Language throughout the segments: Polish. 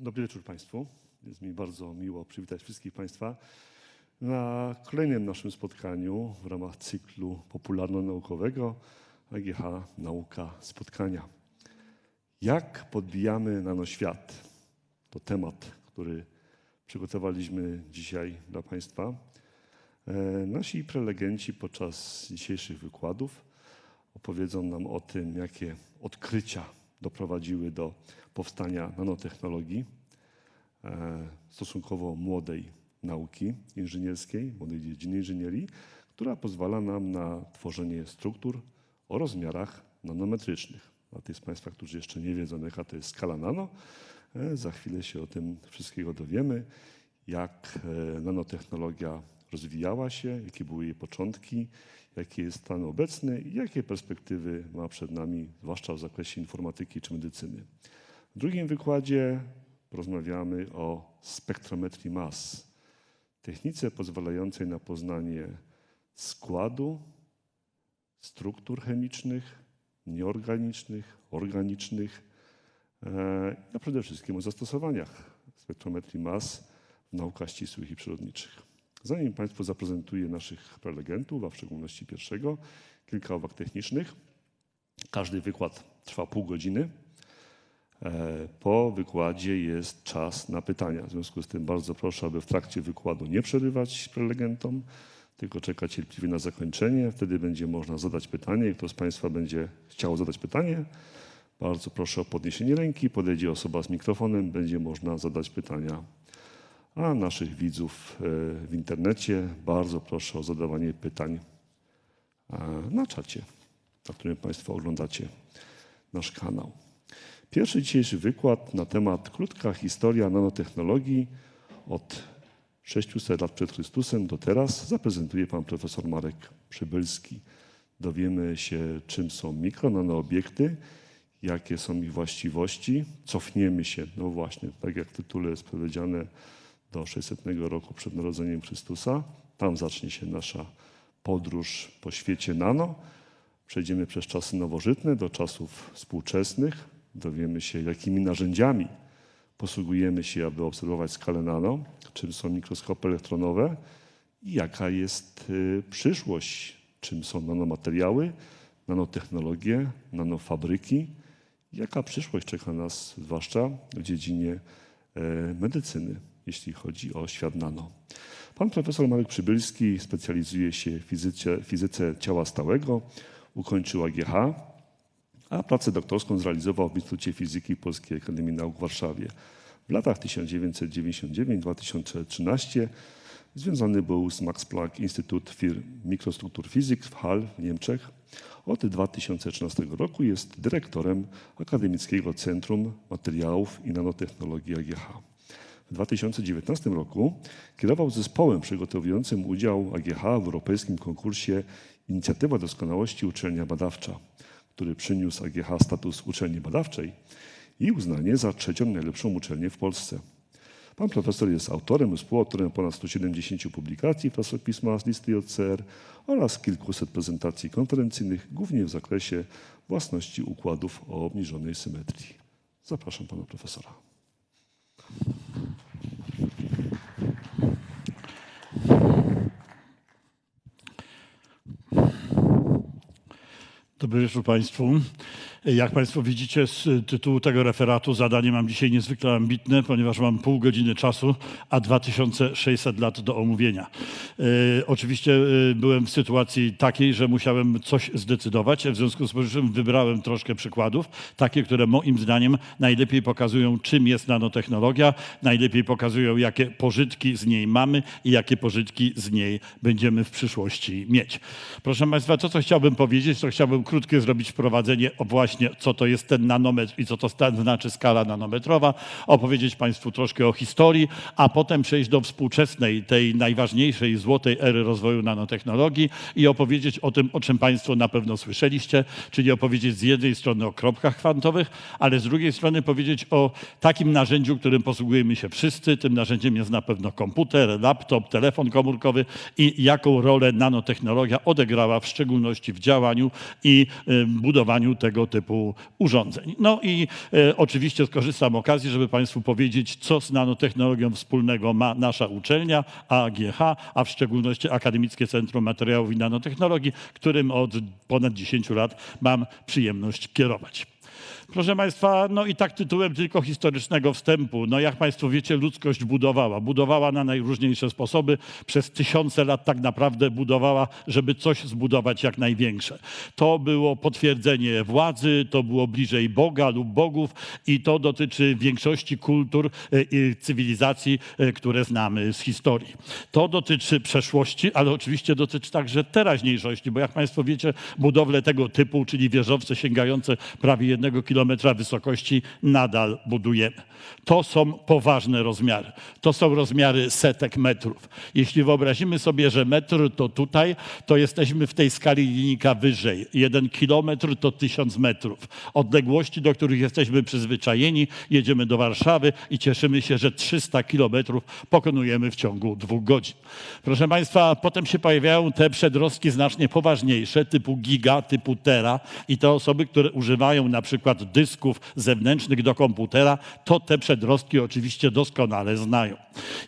Dobry wieczór Państwu. Jest mi bardzo miło przywitać wszystkich Państwa na kolejnym naszym spotkaniu w ramach cyklu popularno-naukowego AGH Nauka Spotkania. Jak podbijamy nanoświat? To temat, który przygotowaliśmy dzisiaj dla Państwa. Nasi prelegenci podczas dzisiejszych wykładów opowiedzą nam o tym, jakie odkrycia doprowadziły do powstania nanotechnologii, stosunkowo młodej nauki inżynierskiej, młodej dziedziny inżynierii, która pozwala nam na tworzenie struktur o rozmiarach nanometrycznych. Dla tych z Państwa, którzy jeszcze nie wiedzą, jaka to jest skala nano, za chwilę się o tym wszystkiego dowiemy, jak nanotechnologia rozwijała się, jakie były jej początki, jaki jest stan obecny i jakie perspektywy ma przed nami, zwłaszcza w zakresie informatyki czy medycyny. W drugim wykładzie porozmawiamy o spektrometrii mas, technice pozwalającej na poznanie składu, struktur chemicznych, nieorganicznych, organicznych, a przede wszystkim o zastosowaniach spektrometrii mas w naukach ścisłych i przyrodniczych. Zanim Państwu zaprezentuję naszych prelegentów, a w szczególności pierwszego, kilka uwag technicznych. Każdy wykład trwa pół godziny. Po wykładzie jest czas na pytania. W związku z tym bardzo proszę, aby w trakcie wykładu nie przerywać prelegentom, tylko czekać cierpliwie na zakończenie. Wtedy będzie można zadać pytanie. Kto z Państwa będzie chciał zadać pytanie, bardzo proszę o podniesienie ręki. Podejdzie osoba z mikrofonem, będzie można zadać pytania. A naszych widzów w internecie bardzo proszę o zadawanie pytań na czacie, na którym Państwo oglądacie nasz kanał. Pierwszy dzisiejszy wykład na temat krótka historia nanotechnologii od 600 lat przed Chrystusem do teraz zaprezentuje pan profesor Marek Przybylski. Dowiemy się, czym są mikronanoobiekty, jakie są ich właściwości. Cofniemy się, no właśnie, tak jak w tytule jest powiedziane, do 600 roku przed narodzeniem Chrystusa. Tam zacznie się nasza podróż po świecie nano. Przejdziemy przez czasy nowożytne do czasów współczesnych. Dowiemy się, jakimi narzędziami posługujemy się, aby obserwować skalę nano, czym są mikroskopy elektronowe i jaka jest przyszłość, czym są nanomateriały, nanotechnologie, nanofabryki. Jaka przyszłość czeka nas, zwłaszcza w dziedzinie medycyny, jeśli chodzi o świat nano. Pan profesor Marek Przybylski specjalizuje się w fizyce ciała stałego, ukończył AGH, a pracę doktorską zrealizował w Instytucie Fizyki Polskiej Akademii Nauk w Warszawie. W latach 1999-2013 związany był z Max Planck Institut für Mikrostrukturphysik w Halle w Niemczech. Od 2013 roku jest dyrektorem Akademickiego Centrum Materiałów i Nanotechnologii AGH. W 2019 roku kierował zespołem przygotowującym udział AGH w europejskim konkursie Inicjatywa Doskonałości Uczelnia Badawcza, który przyniósł AGH status uczelni badawczej i uznanie za trzecią najlepszą uczelnię w Polsce. Pan profesor jest autorem i współautorem ponad 170 publikacji w czasopismach z listy JCR oraz kilkuset prezentacji konferencyjnych, głównie w zakresie własności układów o obniżonej symetrii. Zapraszam pana profesora. Dobry wieczór Państwu. Jak Państwo widzicie z tytułu tego referatu, zadanie mam dzisiaj niezwykle ambitne, ponieważ mam pół godziny czasu, a 2600 lat do omówienia. Oczywiście byłem w sytuacji takiej, że musiałem coś zdecydować, w związku z powyższym wybrałem troszkę przykładów, takie, które moim zdaniem najlepiej pokazują, czym jest nanotechnologia, najlepiej pokazują, jakie pożytki z niej mamy i jakie pożytki z niej będziemy w przyszłości mieć. Proszę Państwa, to co chciałbym powiedzieć, to chciałbym krótkie zrobić wprowadzenie o właśnie co to jest ten nanometr i co to znaczy skala nanometrowa, opowiedzieć Państwu troszkę o historii, a potem przejść do współczesnej, tej najważniejszej złotej ery rozwoju nanotechnologii i opowiedzieć o tym, o czym Państwo na pewno słyszeliście, czyli opowiedzieć z jednej strony o kropkach kwantowych, ale z drugiej strony powiedzieć o takim narzędziu, którym posługujemy się wszyscy. Tym narzędziem jest na pewno komputer, laptop, telefon komórkowy i jaką rolę nanotechnologia odegrała w szczególności w działaniu i budowaniu tego typu typu urządzeń. No i oczywiście skorzystam z okazji, żeby Państwu powiedzieć, co z nanotechnologią wspólnego ma nasza uczelnia AGH, a w szczególności Akademickie Centrum Materiałów i Nanotechnologii, którym od ponad 10 lat mam przyjemność kierować. Proszę Państwa, no i tak tytułem tylko historycznego wstępu. No jak Państwo wiecie, ludzkość budowała na najróżniejsze sposoby. Przez tysiące lat tak naprawdę budowała, żeby coś zbudować jak największe. To było potwierdzenie władzy, to było bliżej Boga lub bogów i to dotyczy większości kultur i cywilizacji, które znamy z historii. To dotyczy przeszłości, ale oczywiście dotyczy także teraźniejszości, bo jak Państwo wiecie, budowle tego typu, czyli wieżowce sięgające prawie 1 kilometra wysokości, nadal budujemy. To są poważne rozmiary. To są rozmiary setek metrów. Jeśli wyobrazimy sobie, że metr to tutaj, to jesteśmy w tej skali linijka wyżej. 1 kilometr to 1000 metrów. Odległości, do których jesteśmy przyzwyczajeni, jedziemy do Warszawy i cieszymy się, że 300 kilometrów pokonujemy w ciągu 2 godzin. Proszę Państwa, potem się pojawiają te przedrostki znacznie poważniejsze, typu giga, typu tera i te osoby, które używają na przykład dysków zewnętrznych do komputera, to te przedrostki oczywiście doskonale znają.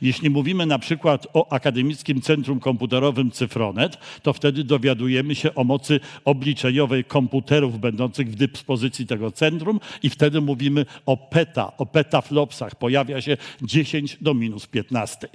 Jeśli mówimy na przykład o Akademickim Centrum Komputerowym Cyfronet, to wtedy dowiadujemy się o mocy obliczeniowej komputerów będących w dyspozycji tego centrum i wtedy mówimy o petaflopsach. Pojawia się 10 do minus 15.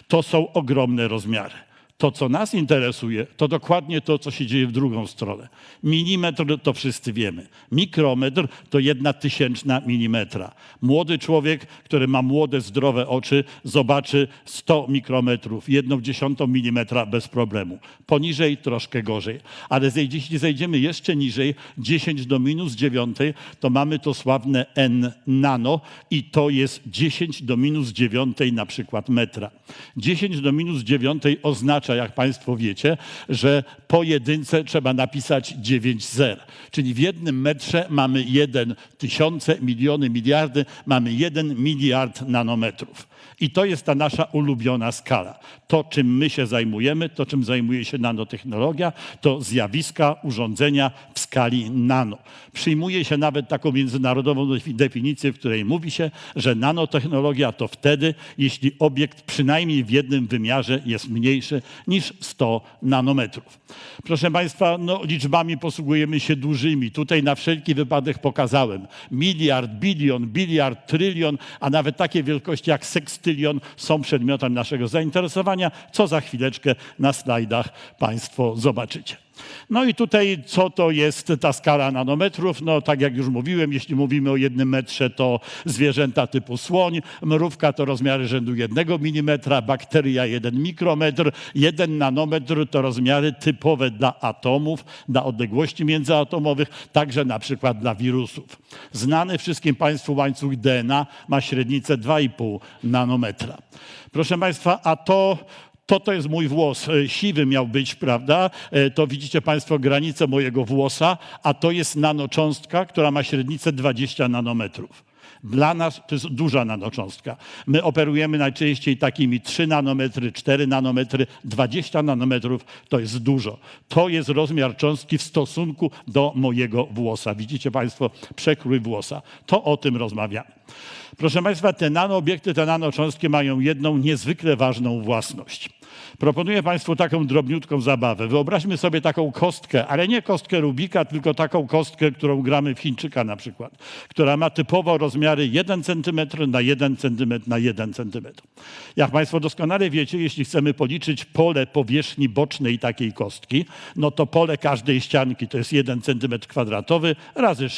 To są ogromne rozmiary. To, co nas interesuje, to dokładnie to, co się dzieje w drugą stronę. Milimetr to wszyscy wiemy. Mikrometr to 1/1000 milimetra. Młody człowiek, który ma młode, zdrowe oczy, zobaczy 100 mikrometrów, 1/10 milimetra bez problemu. Poniżej troszkę gorzej. Ale jeśli zejdziemy jeszcze niżej, 10 do minus 9, to mamy to sławne N nano i to jest 10 do minus 9 na przykład metra. 10 do minus 9 oznacza, jak Państwo wiecie, że po jedynce trzeba napisać 9 zer. Czyli w 1 metrze mamy 1 tysiące, miliony, miliardy, mamy 1 miliard nanometrów. I to jest ta nasza ulubiona skala. To, czym my się zajmujemy, to, czym zajmuje się nanotechnologia, to zjawiska, urządzenia w skali nano. Przyjmuje się nawet taką międzynarodową definicję, w której mówi się, że nanotechnologia to wtedy, jeśli obiekt przynajmniej w jednym wymiarze jest mniejszy niż 100 nanometrów. Proszę Państwa, no, liczbami posługujemy się dużymi. Tutaj na wszelki wypadek pokazałem. Miliard, bilion, biliard, trylion, a nawet takie wielkości jak sekstylion są przedmiotem naszego zainteresowania, co za chwileczkę na slajdach Państwo zobaczycie. No i tutaj co to jest ta skala nanometrów? No tak jak już mówiłem, jeśli mówimy o 1 metrze, to zwierzęta typu słoń, mrówka to rozmiary rzędu 1 milimetra, bakteria 1 mikrometr, 1 nanometr to rozmiary typowe dla atomów, dla odległości międzyatomowych, także na przykład dla wirusów. Znany wszystkim Państwu łańcuch DNA ma średnicę 2,5 nanometra. Proszę Państwa, a to jest mój włos. Siwy miał być, prawda? To widzicie Państwo granicę mojego włosa, a to jest nanocząstka, która ma średnicę 20 nanometrów. Dla nas to jest duża nanocząstka. My operujemy najczęściej takimi 3 nanometry, 4 nanometry, 20 nanometrów to jest dużo. To jest rozmiar cząstki w stosunku do mojego włosa. Widzicie Państwo przekrój włosa. To o tym rozmawiamy. Proszę Państwa, te nanoobiekty, te nanocząstki mają jedną niezwykle ważną własność. Proponuję Państwu taką drobniutką zabawę. Wyobraźmy sobie taką kostkę, ale nie kostkę Rubika, tylko taką kostkę, którą gramy w Chińczyka na przykład, która ma typowo rozmiary 1 cm na 1 cm na 1 cm. Jak Państwo doskonale wiecie, jeśli chcemy policzyć pole powierzchni bocznej takiej kostki, no to pole każdej ścianki to jest 1 cm kwadratowy razy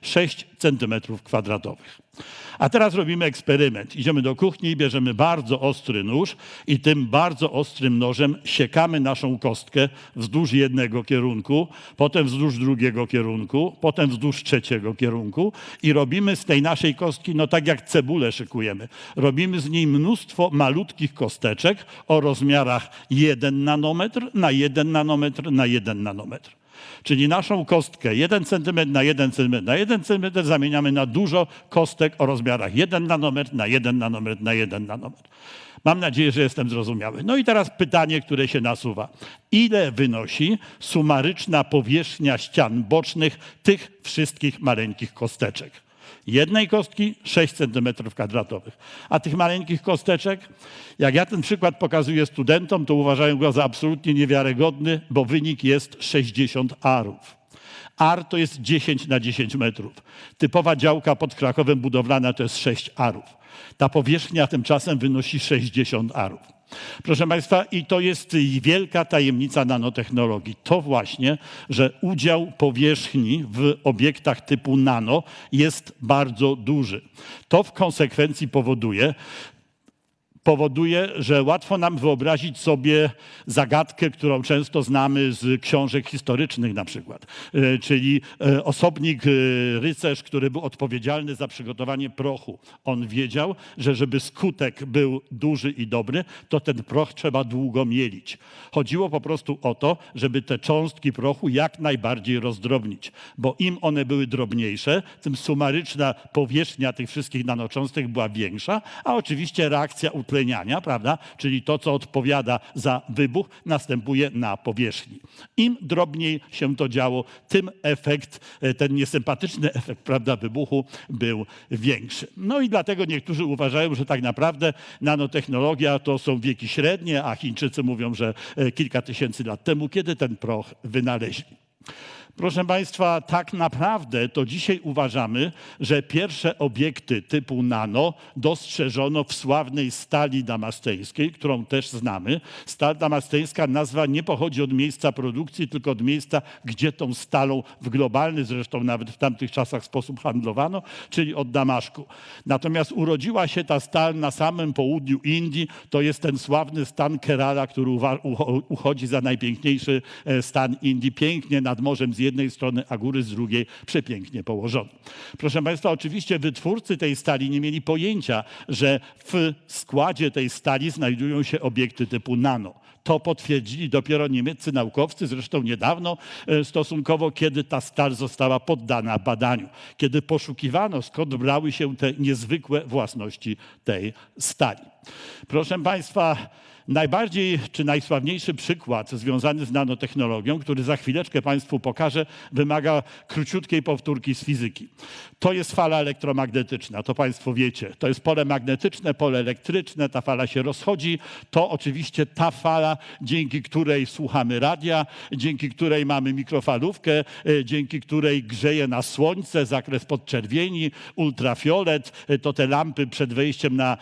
6 centymetrów kwadratowych. A teraz robimy eksperyment. Idziemy do kuchni, bierzemy bardzo ostry nóż i tym bardzo ostrym nożem siekamy naszą kostkę wzdłuż jednego kierunku, potem wzdłuż drugiego kierunku, potem wzdłuż trzeciego kierunku i robimy z tej naszej kostki, no tak jak cebulę szykujemy, robimy z niej mnóstwo malutkich kosteczek o rozmiarach 1 nanometr na 1 nanometr na 1 nanometr. Czyli naszą kostkę 1 cm na 1 cm na 1 cm zamieniamy na dużo kostek o rozmiarach 1 nanometr na 1 nanometr na 1 nanometr. Mam nadzieję, że jestem zrozumiały. No i teraz pytanie, które się nasuwa. Ile wynosi sumaryczna powierzchnia ścian bocznych tych wszystkich maleńkich kosteczek? Jednej kostki 6 cm². A tych maleńkich kosteczek, jak ja ten przykład pokazuję studentom, to uważają go za absolutnie niewiarygodny, bo wynik jest 60 arów. Ar to jest 10 na 10 metrów. Typowa działka pod Krakowem budowlana to jest 6 arów. Ta powierzchnia tymczasem wynosi 60 arów. Proszę Państwa, i to jest wielka tajemnica nanotechnologii. To właśnie, że udział powierzchni w obiektach typu nano jest bardzo duży. To w konsekwencji powoduje, że łatwo nam wyobrazić sobie zagadkę, którą często znamy z książek historycznych na przykład. Czyli osobnik, rycerz, który był odpowiedzialny za przygotowanie prochu. On wiedział, że żeby skutek był duży i dobry, to ten proch trzeba długo mielić. Chodziło po prostu o to, żeby te cząstki prochu jak najbardziej rozdrobnić, bo im one były drobniejsze, tym sumaryczna powierzchnia tych wszystkich nanocząstek była większa, a oczywiście reakcja utleniania, prawda? Czyli to, co odpowiada za wybuch, następuje na powierzchni. Im drobniej się to działo, tym efekt, ten niesympatyczny efekt, prawda, wybuchu był większy. No i dlatego niektórzy uważają, że tak naprawdę nanotechnologia to są wieki średnie, a Chińczycy mówią, że kilka tysięcy lat temu, kiedy ten proch wynaleźli. Proszę Państwa, tak naprawdę to dzisiaj uważamy, że pierwsze obiekty typu nano dostrzeżono w sławnej stali damasteńskiej, którą też znamy. Stal damasteńska, nazwa nie pochodzi od miejsca produkcji, tylko od miejsca, gdzie tą stalą w globalny, zresztą nawet w tamtych czasach sposób handlowano, czyli od Damaszku. Natomiast urodziła się ta stal na samym południu Indii. To jest ten sławny stan Kerala, który uchodzi za najpiękniejszy stan Indii. Pięknie nad morzem z jednej strony, a góry z drugiej przepięknie położone. Proszę Państwa, oczywiście wytwórcy tej stali nie mieli pojęcia, że w składzie tej stali znajdują się obiekty typu nano. To potwierdzili dopiero niemieccy naukowcy, zresztą niedawno stosunkowo, kiedy ta stal została poddana badaniu. Kiedy poszukiwano, skąd brały się te niezwykłe własności tej stali. Proszę Państwa, najbardziej czy najsławniejszy przykład związany z nanotechnologią, który za chwileczkę Państwu pokażę, wymaga króciutkiej powtórki z fizyki. To jest fala elektromagnetyczna, to Państwo wiecie. To jest pole magnetyczne, pole elektryczne, ta fala się rozchodzi. To oczywiście ta fala, dzięki której słuchamy radia, dzięki której mamy mikrofalówkę, dzięki której grzeje nas słońce, zakres podczerwieni, ultrafiolet, to te lampy przed wejściem na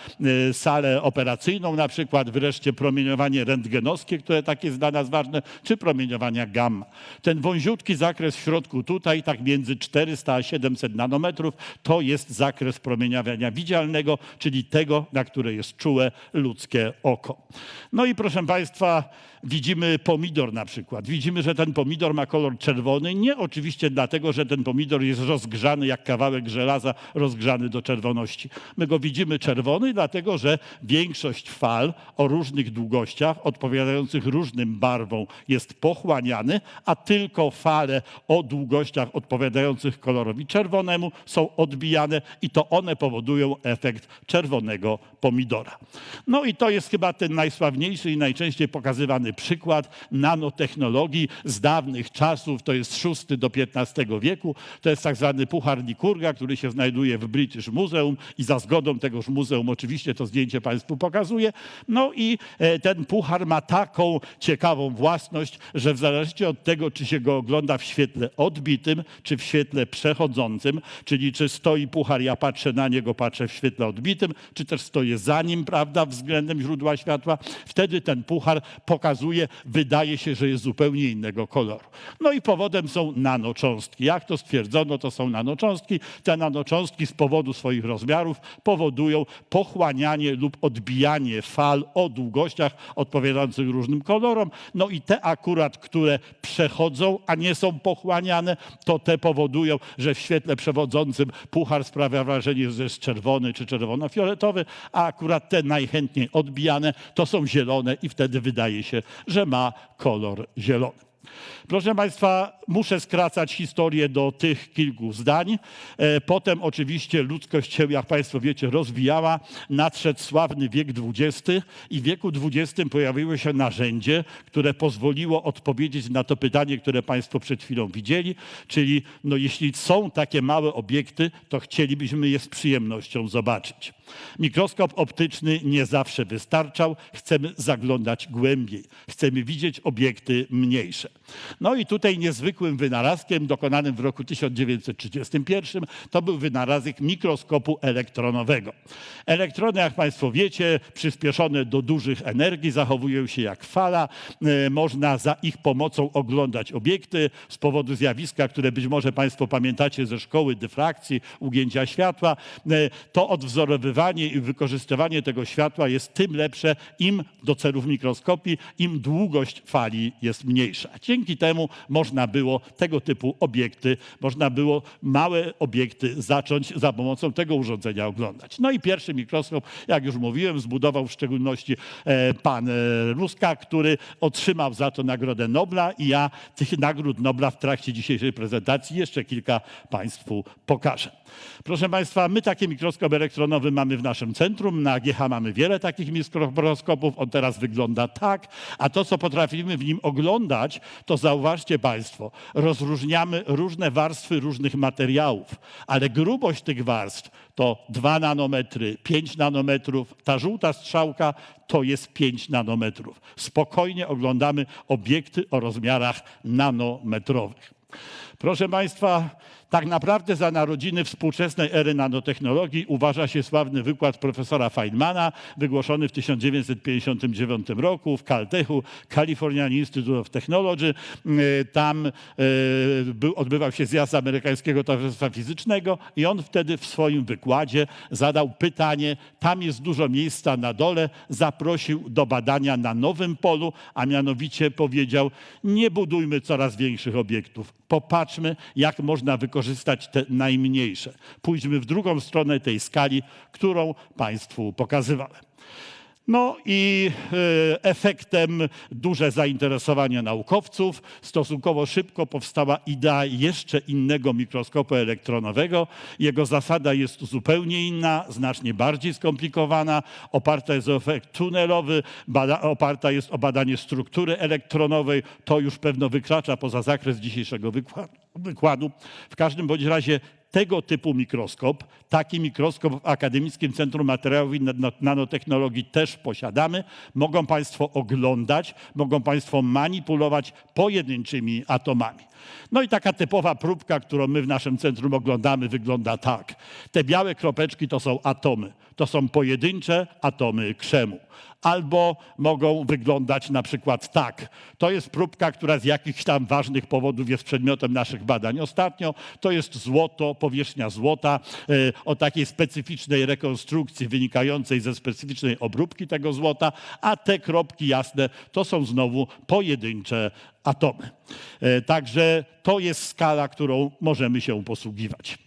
salę operacyjną na przykład, wreszcie promieniowanie rentgenowskie, które tak jest dla nas ważne, czy promieniowania gamma. Ten wąziutki zakres w środku tutaj, tak między 400 a 700 nanometrów, to jest zakres promieniowania widzialnego, czyli tego, na które jest czułe ludzkie oko. No i proszę Państwa, widzimy pomidor na przykład. Widzimy, że ten pomidor ma kolor czerwony. Nie oczywiście dlatego, że ten pomidor jest rozgrzany jak kawałek żelaza, rozgrzany do czerwoności. My go widzimy czerwony, dlatego że większość fal o różnych długościach, odpowiadających różnym barwom, jest pochłaniany, a tylko fale o długościach odpowiadających kolorowi czerwonemu są odbijane i to one powodują efekt czerwonego pomidora. No i to jest chyba ten najsławniejszy i najczęściej pokazywany przykład nanotechnologii z dawnych czasów. To jest VI do XV wieku. To jest tak zwany puchar Licurga, który się znajduje w British Museum i za zgodą tegoż muzeum oczywiście to zdjęcie Państwu pokazuję. No i ten puchar ma taką ciekawą własność, że w zależności od tego, czy się go ogląda w świetle odbitym, czy w świetle przechodzącym, czyli czy stoi puchar, ja patrzę na niego, patrzę w świetle odbitym, czy też stoję za nim, prawda, względem źródła światła, wtedy ten puchar pokazuje, wydaje się, że jest zupełnie innego koloru. No i powodem są nanocząstki. Jak to stwierdzono, to są nanocząstki. Te nanocząstki z powodu swoich rozmiarów powodują pochłanianie lub odbijanie fal o długościach odpowiadających różnym kolorom. No i te akurat, które przechodzą, a nie są pochłaniane, to te powodują, że w świetle przewodzącym puchar sprawia wrażenie, że jest czerwony czy czerwono-fioletowy, a akurat te najchętniej odbijane to są zielone i wtedy wydaje się, że ma kolor zielony. Proszę Państwa, muszę skracać historię do tych kilku zdań. Potem oczywiście ludzkość się, jak Państwo wiecie, rozwijała. Nadszedł sławny wiek XX i w wieku XX pojawiło się narzędzie, które pozwoliło odpowiedzieć na to pytanie, które Państwo przed chwilą widzieli, czyli no, jeśli są takie małe obiekty, to chcielibyśmy je z przyjemnością zobaczyć. Mikroskop optyczny nie zawsze wystarczał. Chcemy zaglądać głębiej. Chcemy widzieć obiekty mniejsze. No i tutaj niezwykłym wynalazkiem dokonanym w roku 1931 to był wynalazek mikroskopu elektronowego. Elektrony, jak Państwo wiecie, przyspieszone do dużych energii, zachowują się jak fala. Można za ich pomocą oglądać obiekty z powodu zjawiska, które być może Państwo pamiętacie ze szkoły dyfrakcji, ugięcia światła. To odwzorowywanie i wykorzystywanie tego światła jest tym lepsze, im do celów mikroskopii, im długość fali jest mniejsza. Dzięki temu można było tego typu obiekty, można było małe obiekty zacząć za pomocą tego urządzenia oglądać. No i pierwszy mikroskop, jak już mówiłem, zbudował w szczególności pan Ruska, który otrzymał za to Nagrodę Nobla i ja tych nagród Nobla w trakcie dzisiejszej prezentacji jeszcze kilka Państwu pokażę. Proszę Państwa, my taki mikroskop elektronowy mamy w naszym centrum. Na AGH mamy wiele takich mikroskopów. On teraz wygląda tak, a to, co potrafimy w nim oglądać, to zauważcie Państwo, rozróżniamy różne warstwy różnych materiałów, ale grubość tych warstw to 2 nanometry, 5 nanometrów. Ta żółta strzałka to jest 5 nanometrów. Spokojnie oglądamy obiekty o rozmiarach nanometrowych. Proszę Państwa, tak naprawdę za narodziny współczesnej ery nanotechnologii uważa się sławny wykład profesora Feynmana, wygłoszony w 1959 roku w Caltechu, California Institute of Technology. Tam odbywał się zjazd Amerykańskiego Towarzystwa Fizycznego i on wtedy w swoim wykładzie zadał pytanie, tam jest dużo miejsca na dole, zaprosił do badania na nowym polu, a mianowicie powiedział, nie budujmy coraz większych obiektów, popatrzmy, jak można wykorzystać te najmniejsze. Pójdźmy w drugą stronę tej skali, którą Państwu pokazywałem. No i efektem duże zainteresowanie naukowców. Stosunkowo szybko powstała idea jeszcze innego mikroskopu elektronowego. Jego zasada jest zupełnie inna, znacznie bardziej skomplikowana. Oparta jest o efekt tunelowy, oparta jest o badanie struktury elektronowej. To już pewno wykracza poza zakres dzisiejszego wykładu. W każdym bądź razie tego typu mikroskop, taki mikroskop w Akademickim Centrum Materiałów i Nanotechnologii też posiadamy. Mogą Państwo oglądać, mogą Państwo manipulować pojedynczymi atomami. No i taka typowa próbka, którą my w naszym centrum oglądamy, wygląda tak. Te białe kropeczki to są atomy. To są pojedyncze atomy krzemu. Albo mogą wyglądać na przykład tak. To jest próbka, która z jakichś tam ważnych powodów jest przedmiotem naszych badań ostatnio. To jest złoto, powierzchnia złota o takiej specyficznej rekonstrukcji wynikającej ze specyficznej obróbki tego złota, a te kropki jasne to są znowu pojedyncze atomy. Także to jest skala, którą możemy się posługiwać.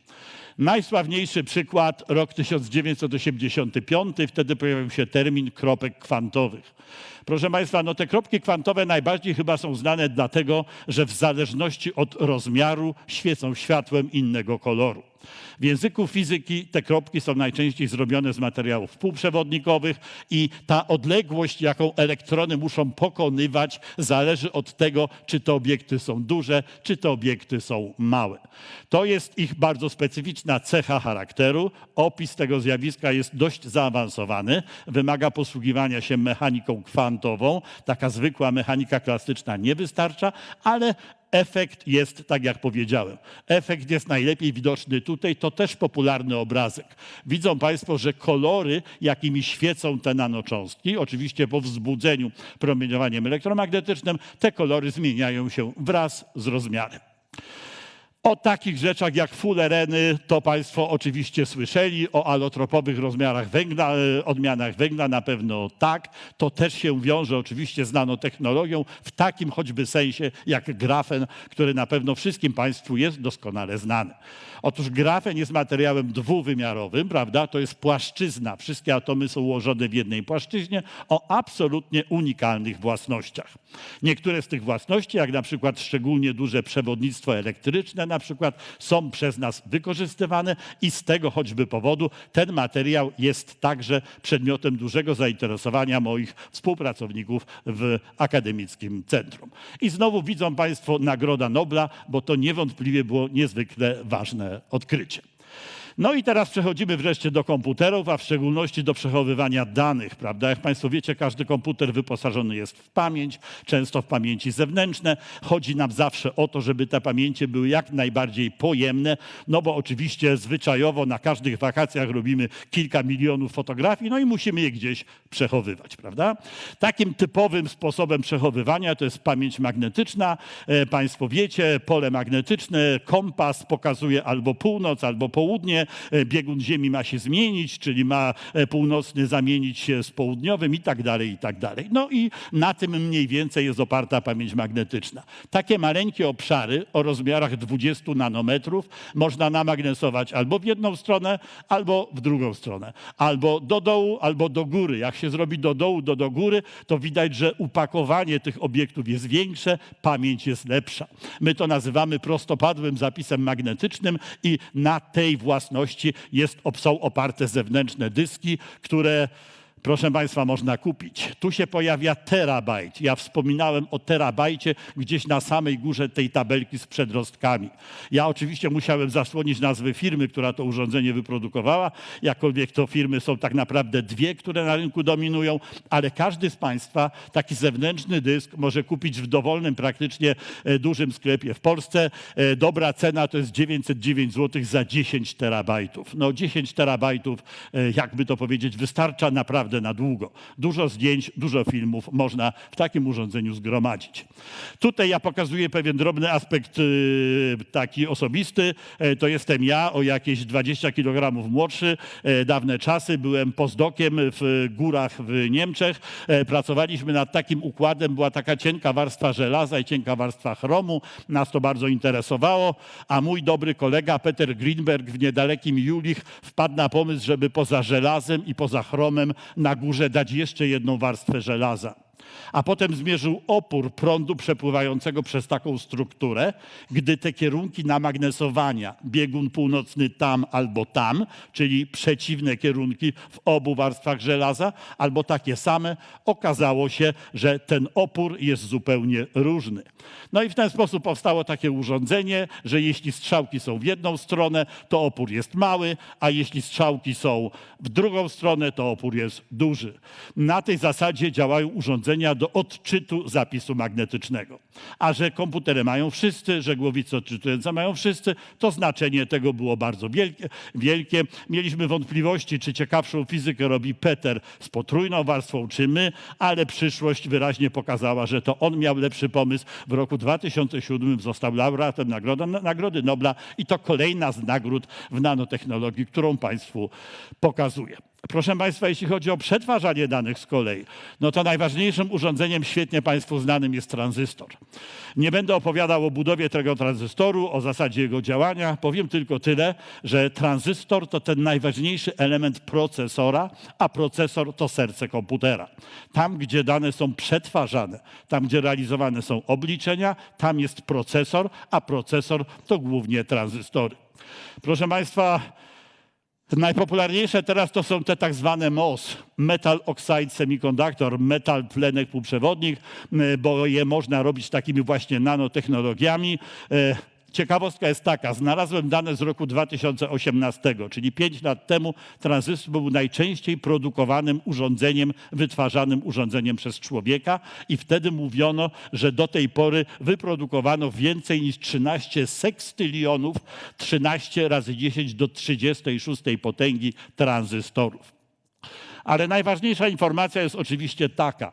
Najsławniejszy przykład, rok 1985, wtedy pojawił się termin kropek kwantowych. Proszę Państwa, no te kropki kwantowe najbardziej chyba są znane dlatego, że w zależności od rozmiaru świecą światłem innego koloru. W języku fizyki te kropki są najczęściej zrobione z materiałów półprzewodnikowych i ta odległość, jaką elektrony muszą pokonywać, zależy od tego, czy te obiekty są duże, czy te obiekty są małe. To jest ich bardzo specyficzna cecha charakteru. Opis tego zjawiska jest dość zaawansowany, wymaga posługiwania się mechaniką kwantową. Taka zwykła mechanika klasyczna nie wystarcza, ale efekt jest, tak jak powiedziałem, efekt jest najlepiej widoczny tutaj, to też popularny obrazek. Widzą Państwo, że kolory, jakimi świecą te nanocząstki, oczywiście po wzbudzeniu promieniowaniem elektromagnetycznym, te kolory zmieniają się wraz z rozmiarem. O takich rzeczach jak fulereny to Państwo oczywiście słyszeli, o alotropowych rozmiarach węgla, odmianach węgla na pewno tak. To też się wiąże oczywiście z nanotechnologią w takim choćby sensie jak grafen, który na pewno wszystkim Państwu jest doskonale znany. Otóż grafen jest materiałem dwuwymiarowym, prawda? To jest płaszczyzna. Wszystkie atomy są ułożone w jednej płaszczyźnie o absolutnie unikalnych własnościach. Niektóre z tych własności, jak na przykład szczególnie duże przewodnictwo elektryczne, na przykład są przez nas wykorzystywane i z tego choćby powodu ten materiał jest także przedmiotem dużego zainteresowania moich współpracowników w Akademickim Centrum. I znowu widzą Państwo Nagroda Nobla, bo to niewątpliwie było niezwykle ważne odkrycie. No i teraz przechodzimy wreszcie do komputerów, a w szczególności do przechowywania danych, prawda? Jak Państwo wiecie, każdy komputer wyposażony jest w pamięć, często w pamięci zewnętrzne. Chodzi nam zawsze o to, żeby te pamięcie były jak najbardziej pojemne, no bo oczywiście zwyczajowo na każdych wakacjach robimy kilka milionów fotografii, no i musimy je gdzieś przechowywać, prawda? Takim typowym sposobem przechowywania to jest pamięć magnetyczna. Państwo wiecie, pole magnetyczne, kompas pokazuje albo północ, albo południe. Biegun Ziemi ma się zmienić, czyli ma północny zamienić się z południowym i tak dalej, i tak dalej. No i na tym mniej więcej jest oparta pamięć magnetyczna. Takie maleńkie obszary o rozmiarach 20 nanometrów można namagnesować albo w jedną stronę, albo w drugą stronę. Albo do dołu, albo do góry. Jak się zrobi do dołu, do góry, to widać, że upakowanie tych obiektów jest większe, pamięć jest lepsza. My to nazywamy prostopadłym zapisem magnetycznym i na tej własności są oparte zewnętrzne dyski, które, proszę Państwa, można kupić. Tu się pojawia terabajt. Ja wspominałem o terabajcie gdzieś na samej górze tej tabelki z przedrostkami. Ja oczywiście musiałem zasłonić nazwę firmy, która to urządzenie wyprodukowała, jakkolwiek to firmy są tak naprawdę dwie, które na rynku dominują, ale każdy z Państwa taki zewnętrzny dysk może kupić w dowolnym praktycznie dużym sklepie w Polsce. Dobra cena to jest 909 zł za 10 terabajtów. No 10 terabajtów, jakby to powiedzieć, wystarcza naprawdę na długo. Dużo zdjęć, dużo filmów można w takim urządzeniu zgromadzić. Tutaj ja pokazuję pewien drobny aspekt taki osobisty. To jestem ja, o jakieś 20 kg młodszy. Dawne czasy. Byłem postdokiem w górach w Niemczech. Pracowaliśmy nad takim układem. Była taka cienka warstwa żelaza i cienka warstwa chromu. Nas to bardzo interesowało, a mój dobry kolega Peter Greenberg w niedalekim Julich wpadł na pomysł, żeby poza żelazem i poza chromem na górze dać jeszcze jedną warstwę żelaza. A potem zmierzył opór prądu przepływającego przez taką strukturę, gdy te kierunki namagnesowania, biegun północny tam albo tam, czyli przeciwne kierunki w obu warstwach żelaza, albo takie same, okazało się, że ten opór jest zupełnie różny. No i w ten sposób powstało takie urządzenie, że jeśli strzałki są w jedną stronę, to opór jest mały, a jeśli strzałki są w drugą stronę, to opór jest duży. Na tej zasadzie działają urządzenia do odczytu zapisu magnetycznego. A że komputery mają wszyscy, że głowice odczytujące mają wszyscy, to znaczenie tego było bardzo wielkie. Mieliśmy wątpliwości, czy ciekawszą fizykę robi Peter z potrójną warstwą, czy my, ale przyszłość wyraźnie pokazała, że to on miał lepszy pomysł. W roku 2007 został laureatem Nagrody Nobla i to kolejna z nagród w nanotechnologii, którą Państwu pokazuję. Proszę Państwa, jeśli chodzi o przetwarzanie danych z kolei, no to najważniejszym urządzeniem świetnie Państwu znanym jest tranzystor. Nie będę opowiadał o budowie tego tranzystoru, o zasadzie jego działania. Powiem tylko tyle, że tranzystor to ten najważniejszy element procesora, a procesor to serce komputera. Tam, gdzie dane są przetwarzane, tam, gdzie realizowane są obliczenia, tam jest procesor, a procesor to głównie tranzystory. Proszę Państwa, najpopularniejsze teraz to są te tak zwane MOS, Metal Oxide Semiconductor, metal tlenek półprzewodnik, bo je można robić takimi właśnie nanotechnologiami. Ciekawostka jest taka, znalazłem dane z roku 2018, czyli 5 lat temu tranzystor był najczęściej produkowanym urządzeniem, wytwarzanym urządzeniem przez człowieka i wtedy mówiono, że do tej pory wyprodukowano więcej niż 13 sekstylionów, 13 razy 10 do 36 potęgi tranzystorów. Ale najważniejsza informacja jest oczywiście taka.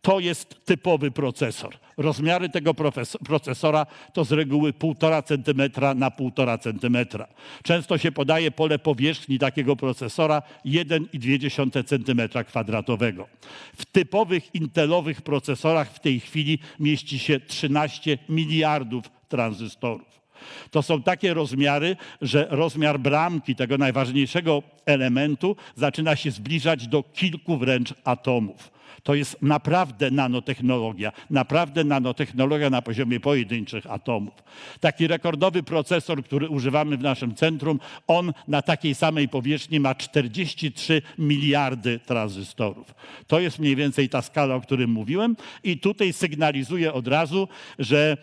To jest typowy procesor. Rozmiary tego procesora to z reguły 1,5 cm na 1,5 cm. Często się podaje pole powierzchni takiego procesora 1,2 cm². W typowych intelowych procesorach w tej chwili mieści się 13 miliardów tranzystorów. To są takie rozmiary, że rozmiar bramki tego najważniejszego elementu zaczyna się zbliżać do kilku wręcz atomów. To jest naprawdę nanotechnologia na poziomie pojedynczych atomów. Taki rekordowy procesor, który używamy w naszym centrum, on na takiej samej powierzchni ma 43 miliardy tranzystorów. To jest mniej więcej ta skala, o której mówiłem i tutaj sygnalizuję od razu, że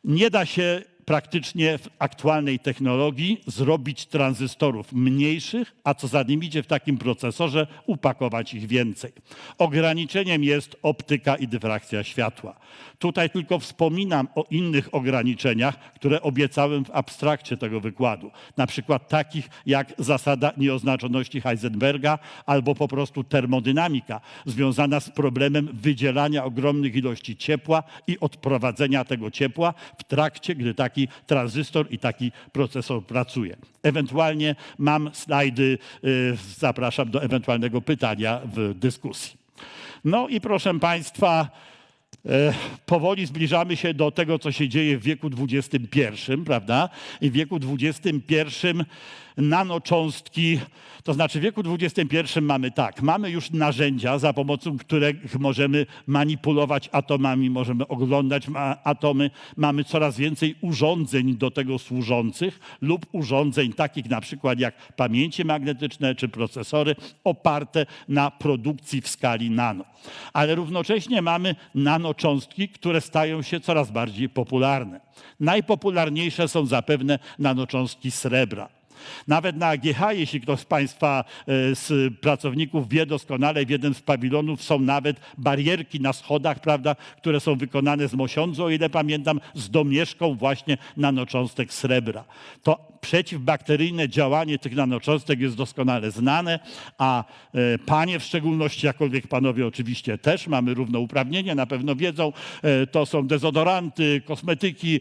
nie da się praktycznie w aktualnej technologii zrobić tranzystorów mniejszych, a co za nim idzie w takim procesorze, upakować ich więcej. Ograniczeniem jest optyka i dyfrakcja światła. Tutaj tylko wspominam o innych ograniczeniach, które obiecałem w abstrakcie tego wykładu. Na przykład takich jak zasada nieoznaczoności Heisenberga albo po prostu termodynamika związana z problemem wydzielania ogromnych ilości ciepła i odprowadzenia tego ciepła w trakcie, gdy taki tranzystor i taki procesor pracuje. Ewentualnie mam slajdy, zapraszam do ewentualnego pytania w dyskusji. No i proszę Państwa, powoli zbliżamy się do tego, co się dzieje w wieku XXI, prawda? I w wieku XXI nanocząstki, to znaczy w wieku XXI mamy już narzędzia, za pomocą których możemy manipulować atomami, możemy oglądać atomy, mamy coraz więcej urządzeń do tego służących lub urządzeń takich na przykład jak pamięci magnetyczne czy procesory oparte na produkcji w skali nano. Ale równocześnie mamy nanocząstki, które stają się coraz bardziej popularne. Najpopularniejsze są zapewne nanocząstki srebra. Nawet na AGH, jeśli ktoś z Państwa z pracowników wie doskonale, w jednym z pawilonów są nawet barierki na schodach, prawda, które są wykonane z mosiądzu, o ile pamiętam, z domieszką właśnie nanocząstek srebra. To przeciwbakteryjne działanie tych nanocząstek jest doskonale znane, a panie w szczególności, jakkolwiek panowie oczywiście też, mamy równouprawnienie, na pewno wiedzą, to są dezodoranty, kosmetyki,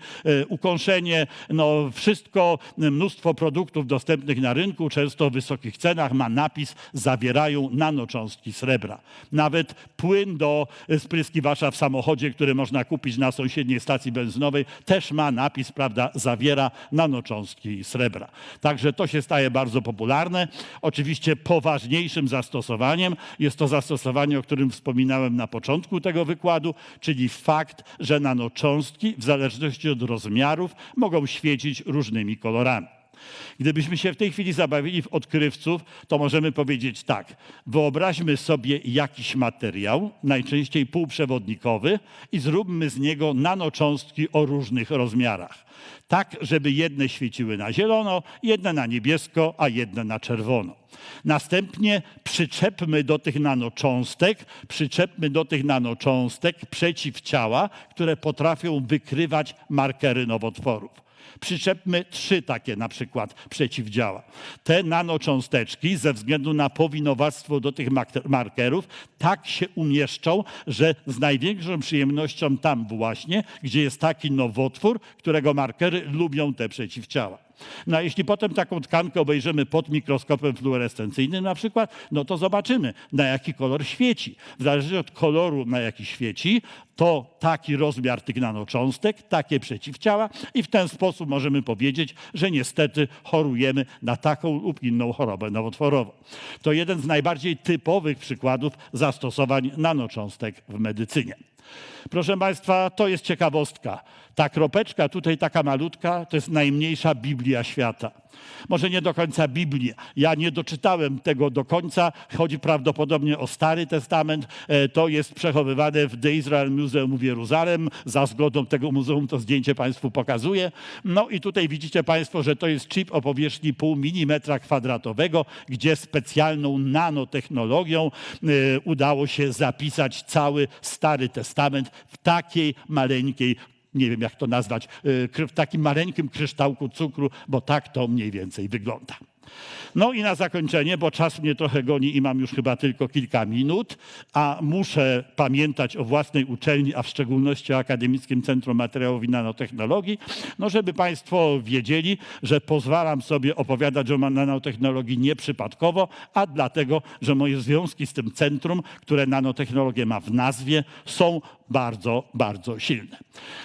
ukąszenie, no wszystko, mnóstwo produktów dostępnych na rynku, często o wysokich cenach, ma napis zawierają nanocząstki srebra. Nawet płyn do spryskiwacza w samochodzie, który można kupić na sąsiedniej stacji benzynowej, też ma napis, prawda, zawiera nanocząstki srebra. Także to się staje bardzo popularne. Oczywiście poważniejszym zastosowaniem jest to zastosowanie, o którym wspominałem na początku tego wykładu, czyli fakt, że nanocząstki w zależności od rozmiarów mogą świecić różnymi kolorami. Gdybyśmy się w tej chwili zabawili w odkrywców, to możemy powiedzieć tak. Wyobraźmy sobie jakiś materiał, najczęściej półprzewodnikowy, i zróbmy z niego nanocząstki o różnych rozmiarach. Tak, żeby jedne świeciły na zielono, jedne na niebiesko, a jedne na czerwono. Następnie przyczepmy do tych nanocząstek przeciwciała, które potrafią wykrywać markery nowotworów. Przyczepmy 3 takie na przykład przeciwdziała. Te nanocząsteczki ze względu na powinowactwo do tych markerów tak się umieszczą, że z największą przyjemnością tam właśnie, gdzie jest taki nowotwór, którego markery lubią te przeciwciała. No a jeśli potem taką tkankę obejrzymy pod mikroskopem fluorescencyjnym na przykład, no to zobaczymy, na jaki kolor świeci. W zależności od koloru, na jaki świeci, to taki rozmiar tych nanocząstek, takie przeciwciała i w ten sposób możemy powiedzieć, że niestety chorujemy na taką lub inną chorobę nowotworową. To jeden z najbardziej typowych przykładów zastosowań nanocząstek w medycynie. Proszę Państwa, to jest ciekawostka. Ta kropeczka tutaj taka malutka to jest najmniejsza Biblia świata. Może nie do końca Biblia. Ja nie doczytałem tego do końca. Chodzi prawdopodobnie o Stary Testament. To jest przechowywane w The Israel Museum w Jeruzalem. Za zgodą tego muzeum to zdjęcie Państwu pokazuję. No i tutaj widzicie Państwo, że to jest chip o powierzchni 0,5 milimetra kwadratowego, gdzie specjalną nanotechnologią udało się zapisać cały Stary Testament w takiej maleńkiej, nie wiem jak to nazwać, w takim maleńkim kryształku cukru, bo tak to mniej więcej wygląda. No i na zakończenie, bo czas mnie trochę goni i mam już chyba tylko kilka minut, a muszę pamiętać o własnej uczelni, a w szczególności o Akademickim Centrum Materiałów i Nanotechnologii, no żeby Państwo wiedzieli, że pozwalam sobie opowiadać o nanotechnologii nieprzypadkowo, a dlatego, że moje związki z tym centrum, które nanotechnologię ma w nazwie, są bardzo, bardzo silne.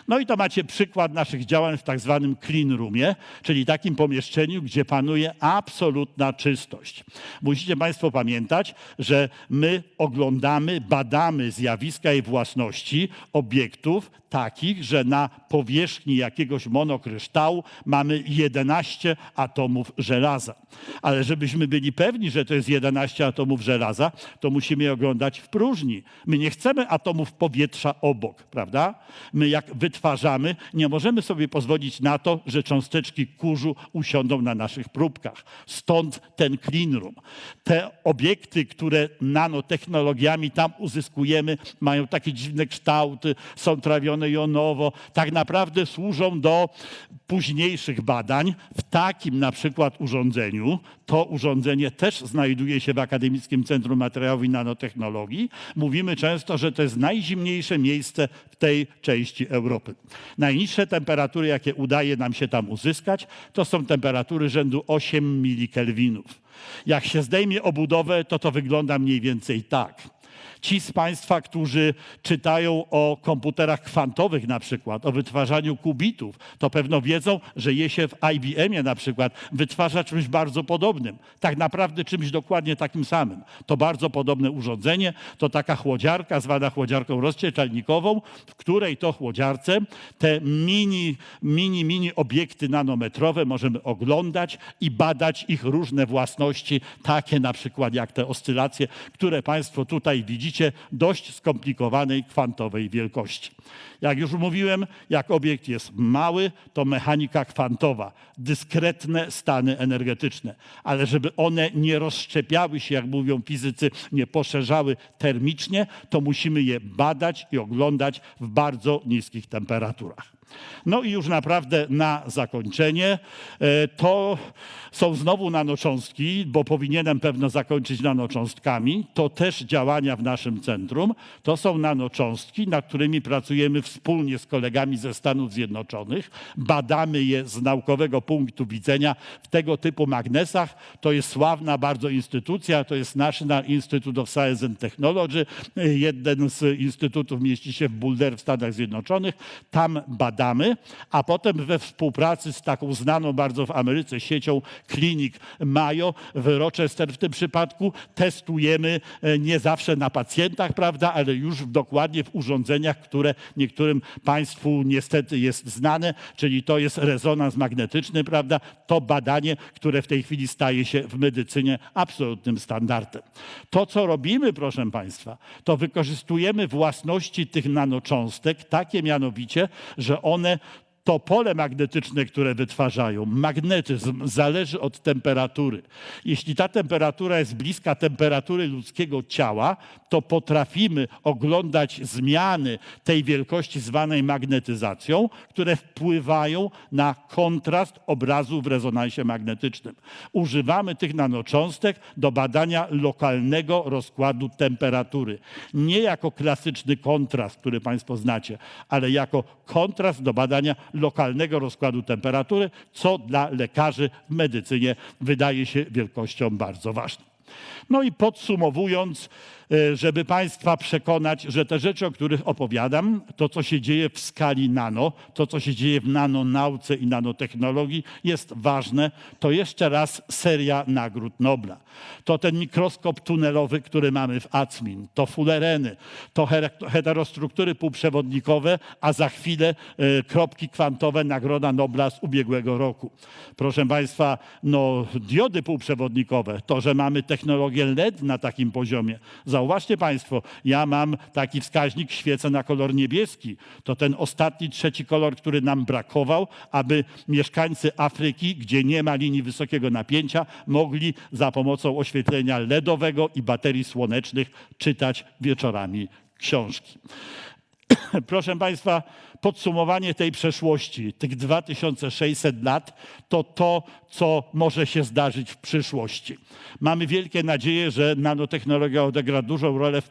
No i to macie przykład naszych działań w tak zwanym clean roomie, czyli takim pomieszczeniu, gdzie panuje absolutna czystość. Musicie Państwo pamiętać, że my oglądamy, badamy zjawiska i własności obiektów takich, że na powierzchni jakiegoś monokryształu mamy 11 atomów żelaza. Ale żebyśmy byli pewni, że to jest 11 atomów żelaza, to musimy je oglądać w próżni. My nie chcemy atomów powietrza obok, prawda? My jak wytwarzamy, nie możemy sobie pozwolić na to, że cząsteczki kurzu usiądą na naszych próbkach. Stąd ten clean room. Te obiekty, które nanotechnologiami tam uzyskujemy, mają takie dziwne kształty, są trawione jonowo, tak naprawdę służą do późniejszych badań w takim na przykład urządzeniu. To urządzenie też znajduje się w Akademickim Centrum Materiałów i Nanotechnologii. Mówimy często, że to jest najzimniejsze miejsce w tej części Europy. Najniższe temperatury, jakie udaje nam się tam uzyskać, to są temperatury rzędu 8 milikelwinów. Jak się zdejmie obudowę, to wygląda mniej więcej tak. Ci z Państwa, którzy czytają o komputerach kwantowych na przykład, o wytwarzaniu kubitów, to pewno wiedzą, że je się w IBM-ie na przykład wytwarza czymś bardzo podobnym. Tak naprawdę czymś dokładnie takim samym. To bardzo podobne urządzenie, to taka chłodziarka zwana chłodziarką rozcieplnikową, w której to chłodziarce te mini obiekty nanometrowe możemy oglądać i badać ich różne własności, takie na przykład jak te oscylacje, które Państwo tutaj widzicie, dość skomplikowanej kwantowej wielkości. Jak już mówiłem, jak obiekt jest mały, to mechanika kwantowa, dyskretne stany energetyczne, ale żeby one nie rozszczepiały się, jak mówią fizycy, nie poszerzały termicznie, to musimy je badać i oglądać w bardzo niskich temperaturach. No i już naprawdę na zakończenie, to są znowu nanocząstki, bo powinienem pewno zakończyć nanocząstkami. To też działania w naszym centrum. To są nanocząstki, nad którymi pracujemy wspólnie z kolegami ze Stanów Zjednoczonych. Badamy je z naukowego punktu widzenia w tego typu magnesach. To jest sławna bardzo instytucja, to jest National Institute of Science and Technology. Jeden z instytutów mieści się w Boulder w Stanach Zjednoczonych. Tam badamy, a potem we współpracy z taką znaną bardzo w Ameryce siecią klinik Mayo w Rochester w tym przypadku testujemy nie zawsze na pacjentach, prawda, ale już dokładnie w urządzeniach, które niektórym Państwu niestety jest znane, czyli to jest rezonans magnetyczny, prawda, to badanie, które w tej chwili staje się w medycynie absolutnym standardem. To, co robimy, proszę Państwa, to wykorzystujemy własności tych nanocząstek, takie mianowicie, że one to pole magnetyczne, które wytwarzają, magnetyzm zależy od temperatury. Jeśli ta temperatura jest bliska temperatury ludzkiego ciała, to potrafimy oglądać zmiany tej wielkości zwanej magnetyzacją, które wpływają na kontrast obrazu w rezonansie magnetycznym. Używamy tych nanocząstek do badania lokalnego rozkładu temperatury. Nie jako klasyczny kontrast, który Państwo znacie, ale jako kontrast do badania lokalnego rozkładu temperatury, co dla lekarzy w medycynie wydaje się wielkością bardzo ważną. No i podsumowując, żeby Państwa przekonać, że te rzeczy, o których opowiadam, to co się dzieje w skali nano, to co się dzieje w nanonauce i nanotechnologii jest ważne, to jeszcze raz seria nagród Nobla. To ten mikroskop tunelowy, który mamy w ACMIN, to fullereny, to heterostruktury półprzewodnikowe, a za chwilę kropki kwantowe, nagroda Nobla z ubiegłego roku. Proszę Państwa, no diody półprzewodnikowe, to, że mamy technologię LED na takim poziomie. Zauważcie Państwo, ja mam taki wskaźnik, świecę na kolor niebieski. To ten ostatni, trzeci kolor, który nam brakował, aby mieszkańcy Afryki, gdzie nie ma linii wysokiego napięcia, mogli za pomocą oświetlenia LEDowego i baterii słonecznych czytać wieczorami książki. Proszę Państwa, podsumowanie tej przeszłości, tych 2600 lat, to, co może się zdarzyć w przyszłości. Mamy wielkie nadzieje, że nanotechnologia odegra dużą rolę w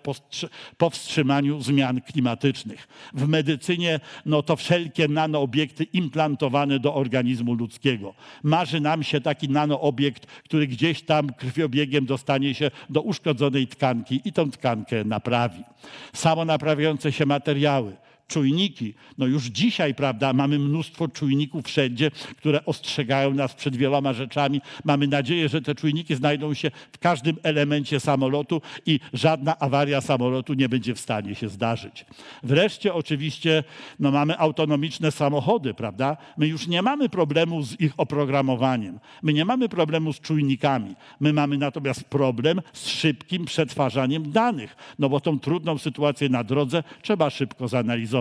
powstrzymaniu zmian klimatycznych. W medycynie to wszelkie nanoobiekty implantowane do organizmu ludzkiego. Marzy nam się taki nanoobiekt, który gdzieś tam krwiobiegiem dostanie się do uszkodzonej tkanki i tą tkankę naprawi. Samonaprawiające się materiały, czujniki. Już dzisiaj, prawda, mamy mnóstwo czujników wszędzie, które ostrzegają nas przed wieloma rzeczami. Mamy nadzieję, że te czujniki znajdą się w każdym elemencie samolotu i żadna awaria samolotu nie będzie w stanie się zdarzyć. Wreszcie oczywiście mamy autonomiczne samochody, prawda? My już nie mamy problemu z ich oprogramowaniem. My nie mamy problemu z czujnikami. My mamy natomiast problem z szybkim przetwarzaniem danych, bo tą trudną sytuację na drodze trzeba szybko zanalizować.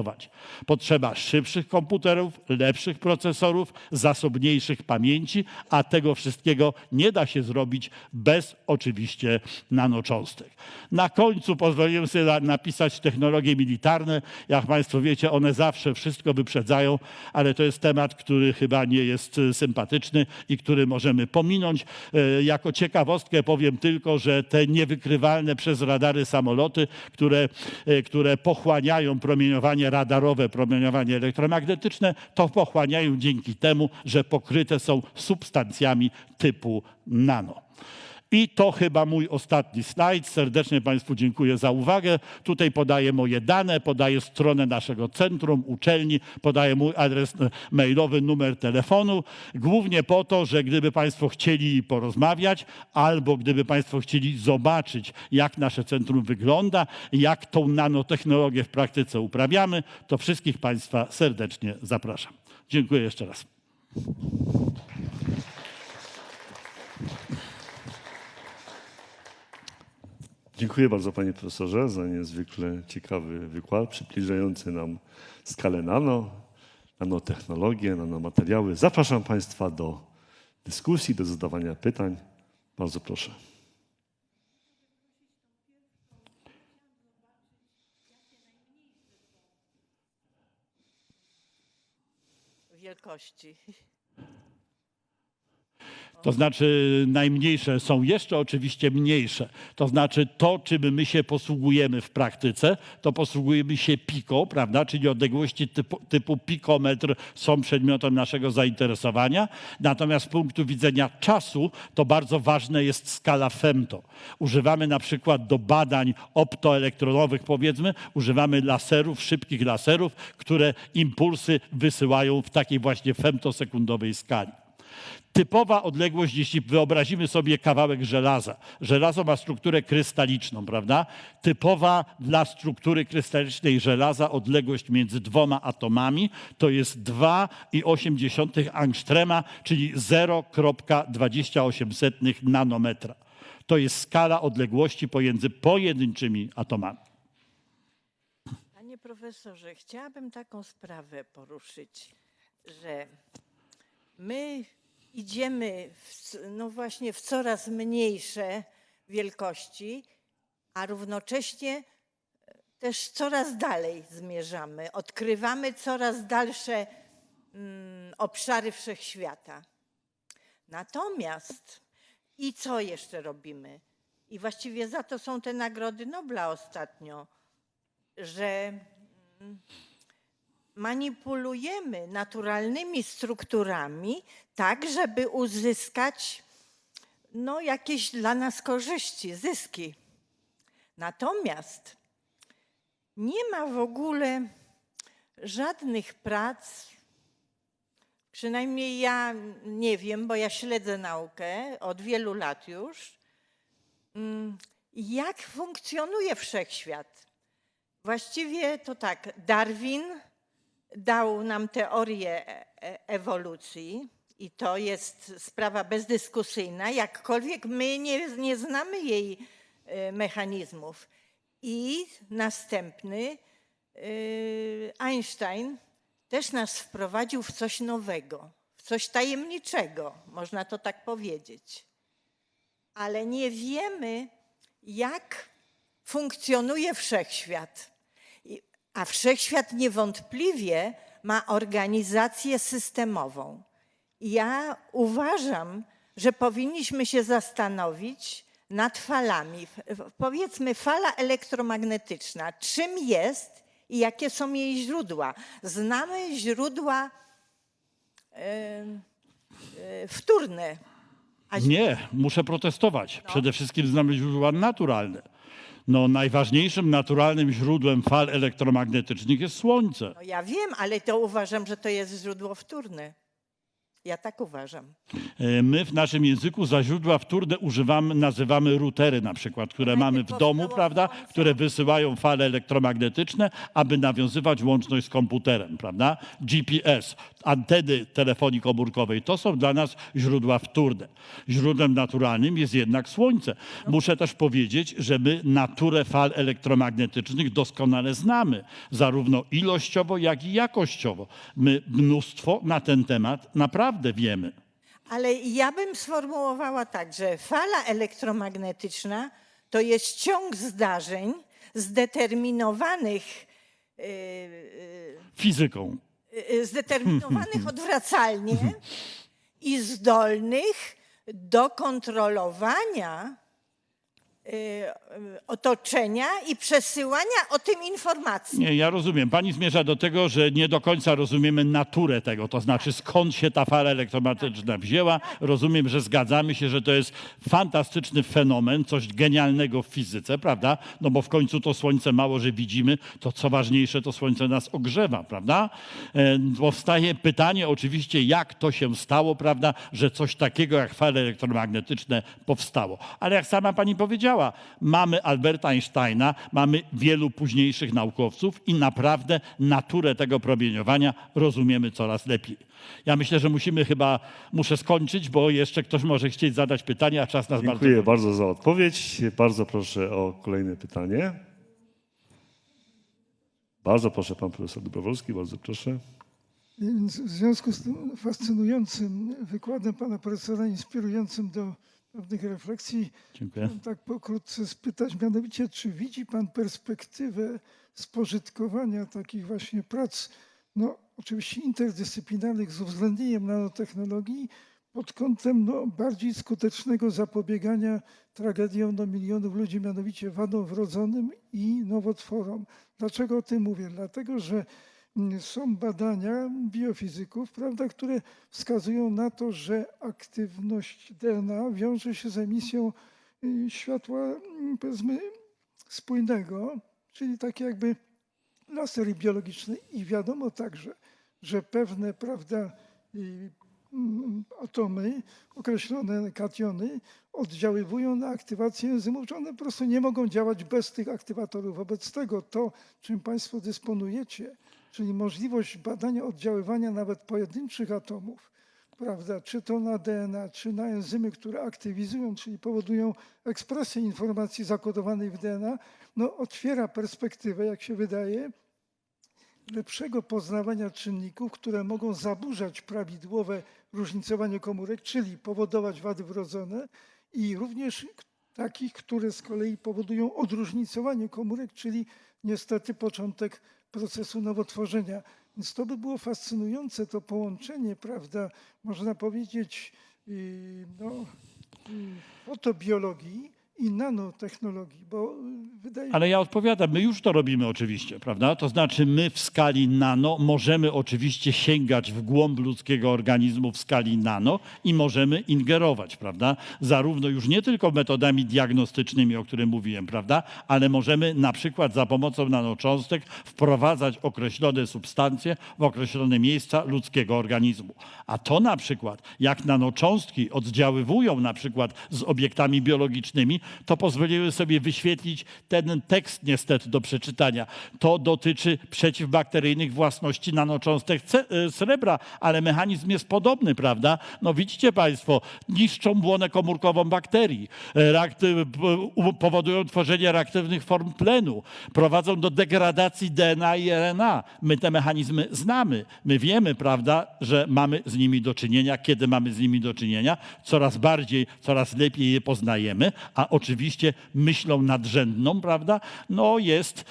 Potrzeba szybszych komputerów, lepszych procesorów, zasobniejszych pamięci, a tego wszystkiego nie da się zrobić bez oczywiście nanocząstek. Na końcu pozwoliłem sobie napisać technologie militarne. Jak Państwo wiecie, one zawsze wszystko wyprzedzają, ale to jest temat, który chyba nie jest sympatyczny i który możemy pominąć. Jako ciekawostkę powiem tylko, że te niewykrywalne przez radary samoloty, które pochłaniają promieniowanie radarowe, promieniowanie elektromagnetyczne, to pochłaniają dzięki temu, że pokryte są substancjami typu nano. I to chyba mój ostatni slajd. Serdecznie Państwu dziękuję za uwagę. Tutaj podaję moje dane, podaję stronę naszego centrum, uczelni, podaję mój adres mailowy, numer telefonu. Głównie po to, że gdyby Państwo chcieli porozmawiać albo gdyby Państwo chcieli zobaczyć, jak nasze centrum wygląda, jak tą nanotechnologię w praktyce uprawiamy, to wszystkich Państwa serdecznie zapraszam. Dziękuję jeszcze raz. Dziękuję bardzo panie profesorze za niezwykle ciekawy wykład przybliżający nam skalę nanotechnologię, nanomateriały. Zapraszam Państwa do dyskusji, do zadawania pytań. Bardzo proszę. Wielkości. To znaczy najmniejsze są jeszcze oczywiście mniejsze. To znaczy to, czym my się posługujemy w praktyce, to posługujemy się piko, prawda? Czyli odległości typu pikometr są przedmiotem naszego zainteresowania. Natomiast z punktu widzenia czasu to bardzo ważne jest skala femto. Używamy na przykład do badań optoelektronowych, powiedzmy, używamy laserów, szybkich laserów, które impulsy wysyłają w takiej właśnie femtosekundowej skali. Typowa odległość, jeśli wyobrazimy sobie kawałek żelaza. Żelazo ma strukturę krystaliczną, prawda? Typowa dla struktury krystalicznej żelaza odległość między dwoma atomami to jest 2,8 angstrema, czyli 0,28 nanometra. To jest skala odległości pomiędzy pojedynczymi atomami. Panie profesorze, chciałabym taką sprawę poruszyć, że my idziemy właśnie w coraz mniejsze wielkości, a równocześnie też coraz dalej zmierzamy. Odkrywamy coraz dalsze obszary wszechświata. Natomiast i co jeszcze robimy? I właściwie za to są te nagrody Nobla ostatnio, że manipulujemy naturalnymi strukturami tak, żeby uzyskać jakieś dla nas korzyści, zyski. Natomiast nie ma w ogóle żadnych prac, przynajmniej ja nie wiem, bo ja śledzę naukę od wielu lat już, jak funkcjonuje wszechświat. Właściwie to tak, Darwin dał nam teorię ewolucji i to jest sprawa bezdyskusyjna, jakkolwiek my nie znamy jej mechanizmów. I następny Einstein też nas wprowadził w coś nowego, w coś tajemniczego, można to tak powiedzieć. Ale nie wiemy, jak funkcjonuje wszechświat. A wszechświat niewątpliwie ma organizację systemową. Ja uważam, że powinniśmy się zastanowić nad falami. Powiedzmy, fala elektromagnetyczna, czym jest i jakie są jej źródła. Znamy źródła wtórne. Nie, muszę protestować. Przede wszystkim znamy źródła naturalne. No, najważniejszym naturalnym źródłem fal elektromagnetycznych jest Słońce. No ja wiem, ale to uważam, że to jest źródło wtórne. Ja tak uważam. My w naszym języku za źródła wtórne nazywamy routery na przykład, które mamy w domu, prawda, które wysyłają fale elektromagnetyczne, aby nawiązywać łączność z komputerem, prawda? GPS, anteny telefonii komórkowej, to są dla nas źródła wtórne. Źródłem naturalnym jest jednak Słońce. Muszę też powiedzieć, że my naturę fal elektromagnetycznych doskonale znamy, zarówno ilościowo, jak i jakościowo. My mnóstwo na ten temat naprawdę wiemy. Ale ja bym sformułowała tak, że fala elektromagnetyczna to jest ciąg zdarzeń zdeterminowanych Fizyką. Odwracalnie i zdolnych do kontrolowania otoczenia i przesyłania o tym informacji. Nie, ja rozumiem. Pani zmierza do tego, że nie do końca rozumiemy naturę tego, to znaczy skąd się ta fala elektromagnetyczna wzięła. Rozumiem, że zgadzamy się, że to jest fantastyczny fenomen, coś genialnego w fizyce, prawda? No bo w końcu to Słońce mało, że widzimy, to co ważniejsze, to Słońce nas ogrzewa, prawda? Powstaje pytanie oczywiście, jak to się stało, prawda, że coś takiego jak fale elektromagnetyczne powstało. Ale jak sama pani powiedziała, mamy Alberta Einsteina, mamy wielu późniejszych naukowców i naprawdę naturę tego promieniowania rozumiemy coraz lepiej. Ja myślę, że muszę skończyć, bo jeszcze ktoś może chcieć zadać pytanie, a czas nas bardzo... Dziękuję bardzo za odpowiedź. Bardzo proszę o kolejne pytanie. Bardzo proszę, pan profesor Dobrowolski, bardzo proszę. Więc w związku z tym fascynującym wykładem pana profesora, inspirującym do pewnych refleksji, Dziękuję. chciałem tak pokrótce spytać, mianowicie, czy widzi pan perspektywę spożytkowania takich właśnie prac, no oczywiście interdyscyplinarnych z uwzględnieniem nanotechnologii pod kątem bardziej skutecznego zapobiegania tragediom milionów ludzi, mianowicie wadom wrodzonym i nowotworom. Dlaczego o tym mówię? Dlatego, że są badania biofizyków, prawda, które wskazują na to, że aktywność DNA wiąże się z emisją światła, powiedzmy, spójnego, czyli tak jakby lasery biologiczne. I wiadomo także, że pewne, prawda, atomy, określone kationy, oddziaływują na aktywację enzymów, że one po prostu nie mogą działać bez tych aktywatorów. Wobec tego to, czym państwo dysponujecie, czyli możliwość badania oddziaływania nawet pojedynczych atomów, prawda, czy to na DNA, czy na enzymy, które aktywizują, czyli powodują ekspresję informacji zakodowanej w DNA, no otwiera perspektywę, jak się wydaje, lepszego poznawania czynników, które mogą zaburzać prawidłowe różnicowanie komórek, czyli powodować wady wrodzone i również takich, które z kolei powodują odróżnicowanie komórek, czyli niestety początek procesu nowotworzenia. Więc to by było fascynujące, to połączenie, prawda, można powiedzieć, fotobiologii i nanotechnologii, bo wydaje mi się... Ale ja odpowiadam, my już to robimy oczywiście, prawda? To znaczy my w skali nano możemy oczywiście sięgać w głąb ludzkiego organizmu w skali nano i możemy ingerować, prawda? Zarówno już nie tylko metodami diagnostycznymi, o których mówiłem, prawda? Ale możemy na przykład za pomocą nanocząstek wprowadzać określone substancje w określone miejsca ludzkiego organizmu. A to na przykład, jak nanocząstki oddziaływują na przykład z obiektami biologicznymi, to pozwoliły sobie wyświetlić ten tekst niestety do przeczytania. To dotyczy przeciwbakteryjnych własności nanocząstek srebra, ale mechanizm jest podobny, prawda? No widzicie państwo, niszczą błonę komórkową bakterii, powodują tworzenie reaktywnych form tlenu, prowadzą do degradacji DNA i RNA. My te mechanizmy znamy. My wiemy, prawda, że mamy z nimi do czynienia, kiedy mamy z nimi do czynienia. Coraz bardziej, coraz lepiej je poznajemy, a oczywiście myślą nadrzędną, prawda, no jest,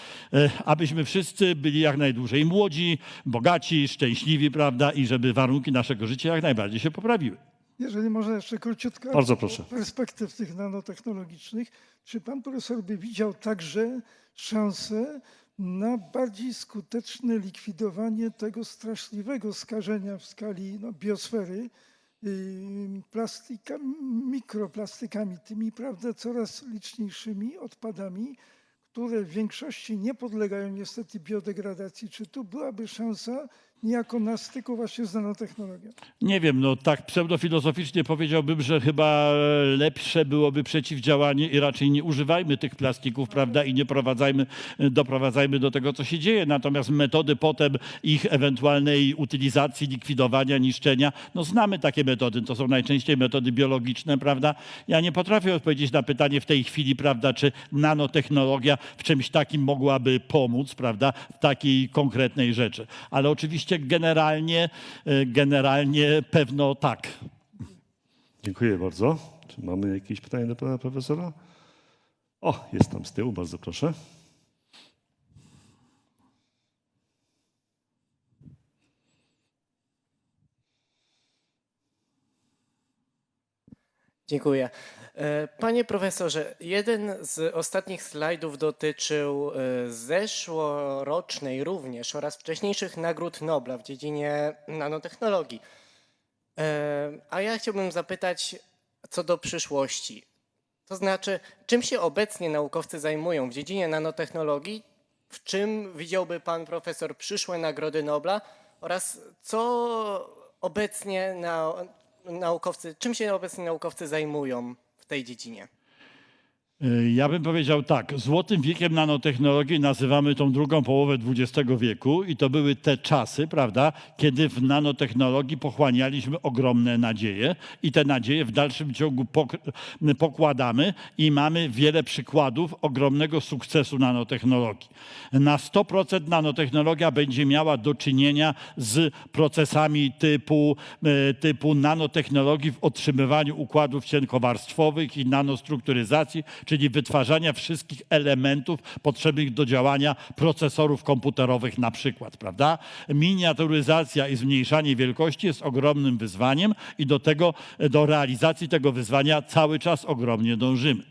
abyśmy wszyscy byli jak najdłużej młodzi, bogaci, szczęśliwi, prawda, i żeby warunki naszego życia jak najbardziej się poprawiły. Jeżeli można jeszcze króciutko, Bardzo a propos proszę. perspektyw tych nanotechnologicznych, czy pan profesor by widział także szansę na bardziej skuteczne likwidowanie tego straszliwego skażenia w skali biosfery mikroplastykami, tymi, prawda, coraz liczniejszymi odpadami, które w większości nie podlegają niestety biodegradacji? Czy tu byłaby szansa niejako na styku właśnie z nanotechnologią? Nie wiem, no tak pseudofilozoficznie powiedziałbym, że chyba lepsze byłoby przeciwdziałanie i raczej nie używajmy tych plastików, prawda, i nie doprowadzajmy do tego, co się dzieje. Natomiast metody potem ich ewentualnej utylizacji, likwidowania, niszczenia, no znamy takie metody. To są najczęściej metody biologiczne, prawda. Ja nie potrafię odpowiedzieć na pytanie w tej chwili, prawda, czy nanotechnologia w czymś takim mogłaby pomóc, prawda, w takiej konkretnej rzeczy. Ale oczywiście generalnie pewno tak. Dziękuję bardzo. Czy mamy jakieś pytanie do pana profesora? O, jest tam z tyłu, bardzo proszę. Dziękuję. Panie profesorze, jeden z ostatnich slajdów dotyczył zeszłorocznej również oraz wcześniejszych nagród Nobla w dziedzinie nanotechnologii. A ja chciałbym zapytać co do przyszłości. To znaczy, czym się obecnie naukowcy zajmują w dziedzinie nanotechnologii? W czym widziałby pan profesor przyszłe nagrody Nobla? Oraz czym się obecnie naukowcy zajmują w tej dziedzinie? Ja bym powiedział tak, złotym wiekiem nanotechnologii nazywamy tą drugą połowę XX wieku i to były te czasy, prawda, kiedy w nanotechnologii pochłanialiśmy ogromne nadzieje i te nadzieje w dalszym ciągu pokładamy i mamy wiele przykładów ogromnego sukcesu nanotechnologii. Na 100% nanotechnologia będzie miała do czynienia z procesami typu nanotechnologii w otrzymywaniu układów cienkowarstwowych i nanostrukturyzacji, czyli wytwarzania wszystkich elementów potrzebnych do działania procesorów komputerowych na przykład, prawda? Miniaturyzacja i zmniejszanie wielkości jest ogromnym wyzwaniem i do realizacji tego wyzwania cały czas ogromnie dążymy.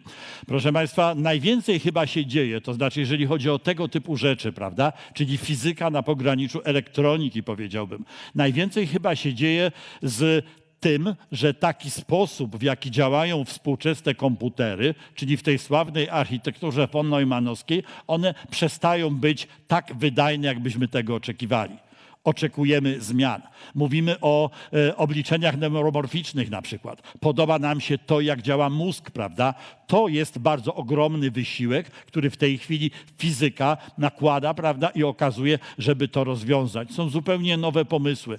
Proszę Państwa, najwięcej chyba się dzieje, to znaczy jeżeli chodzi o tego typu rzeczy, prawda, czyli fizyka na pograniczu elektroniki, powiedziałbym, najwięcej chyba się dzieje z tym, że taki sposób, w jaki działają współczesne komputery, czyli w tej sławnej architekturze von Neumannowskiej, one przestają być tak wydajne, jakbyśmy tego oczekiwali. Oczekujemy zmian. Mówimy o obliczeniach neuromorficznych na przykład. Podoba nam się to, jak działa mózg, prawda? To jest bardzo ogromny wysiłek, który w tej chwili fizyka nakłada, prawda, i okazuje, żeby to rozwiązać. Są zupełnie nowe pomysły.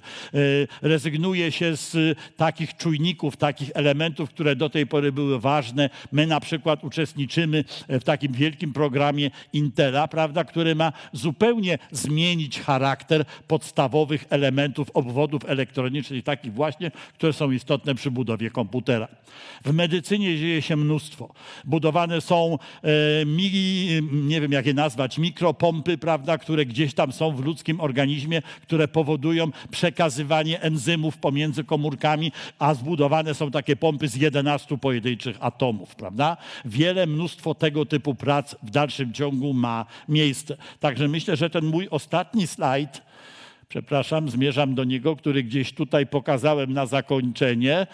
Rezygnuje się z takich czujników, takich elementów, które do tej pory były ważne. My na przykład uczestniczymy w takim wielkim programie Intela, prawda, który ma zupełnie zmienić charakter podstawowych elementów obwodów elektronicznych, takich właśnie, które są istotne przy budowie komputera. W medycynie dzieje się mnóstwo. Budowane są, nie wiem jak je nazwać, mikropompy, prawda, które gdzieś tam są w ludzkim organizmie, które powodują przekazywanie enzymów pomiędzy komórkami, a zbudowane są takie pompy z 11 pojedynczych atomów, prawda? Mnóstwo tego typu prac w dalszym ciągu ma miejsce. Także myślę, że ten mój ostatni slajd, przepraszam, zmierzam do niego, który gdzieś tutaj pokazałem na zakończenie,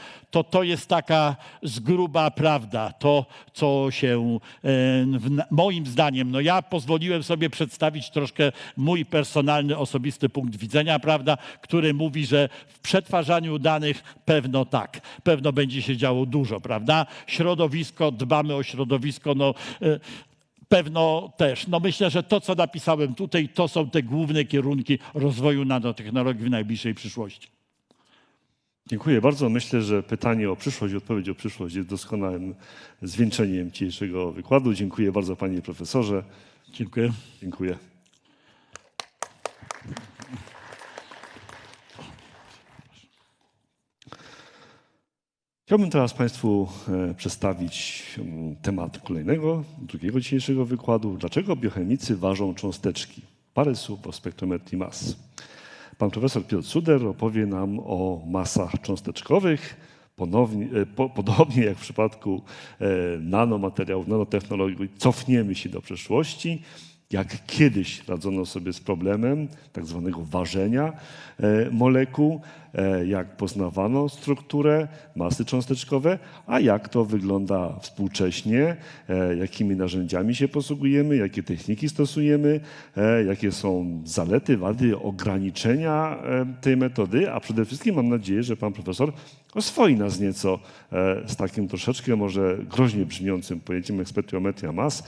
to jest taka z gruba prawda, to co się moim zdaniem, no ja pozwoliłem sobie przedstawić troszkę mój personalny, osobisty punkt widzenia, prawda, który mówi, że w przetwarzaniu danych pewno będzie się działo dużo, prawda, środowisko, dbamy o środowisko, pewno też. No myślę, że to, co napisałem tutaj, to są te główne kierunki rozwoju nanotechnologii w najbliższej przyszłości. Dziękuję bardzo. Myślę, że pytanie o przyszłość, odpowiedź o przyszłość jest doskonałym zwieńczeniem dzisiejszego wykładu. Dziękuję bardzo panie profesorze. Dziękuję. Dziękuję. Chciałbym teraz Państwu przedstawić temat kolejnego, drugiego dzisiejszego wykładu. Dlaczego biochemicy ważą cząsteczki? Parę słów o spektrometrii mas. Pan profesor Piotr Suder opowie nam o masach cząsteczkowych. Podobnie jak w przypadku nanomateriałów, nanotechnologii, cofniemy się do przeszłości, jak kiedyś radzono sobie z problemem tak zwanego ważenia molekuł, jak poznawano strukturę, masy cząsteczkowe, a jak to wygląda współcześnie, jakimi narzędziami się posługujemy, jakie techniki stosujemy, jakie są zalety, wady, ograniczenia tej metody, a przede wszystkim mam nadzieję, że pan profesor oswoi nas nieco z takim troszeczkę może groźnie brzmiącym pojęciem jak spektrometria mas.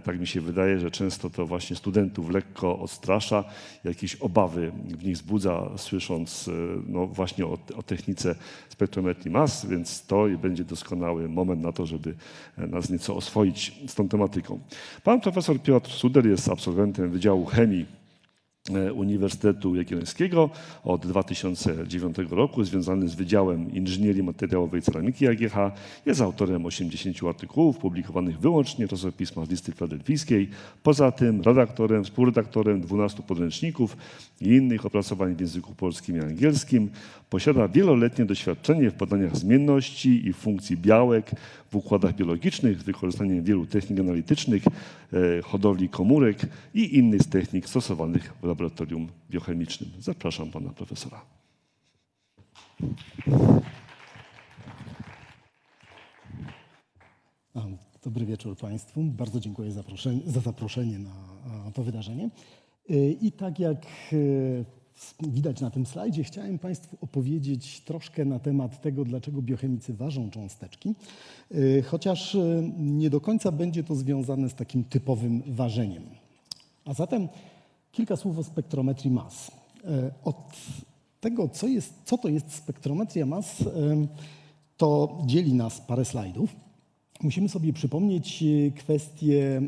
Tak mi się wydaje, że często to właśnie studentów lekko odstrasza, jakieś obawy w nich wzbudza, słysząc no właśnie o technice spektrometrii mas, więc to będzie doskonały moment na to, żeby nas nieco oswoić z tą tematyką. Pan profesor Piotr Suder jest absolwentem Wydziału Chemii Uniwersytetu Jagiellońskiego od 2009 roku, związany z Wydziałem Inżynierii Materiałowej i Ceramiki AGH. Jest autorem 80 artykułów publikowanych wyłącznie w czasopismach z listy filadelfijskiej. Poza tym redaktorem, współredaktorem 12 podręczników i innych opracowań w języku polskim i angielskim. Posiada wieloletnie doświadczenie w badaniach zmienności i funkcji białek w układach biologicznych z wykorzystaniem wielu technik analitycznych, hodowli komórek i innych technik stosowanych w laboratorium biochemicznym. Zapraszam pana profesora. Dobry wieczór Państwu. Bardzo dziękuję za zaproszenie na to wydarzenie. I tak jak widać na tym slajdzie, chciałem Państwu opowiedzieć troszkę na temat tego, dlaczego biochemicy ważą cząsteczki, chociaż nie do końca będzie to związane z takim typowym ważeniem. A zatem kilka słów o spektrometrii mas. Od tego, co to jest spektrometria mas, to dzieli nas parę slajdów. Musimy sobie przypomnieć kwestię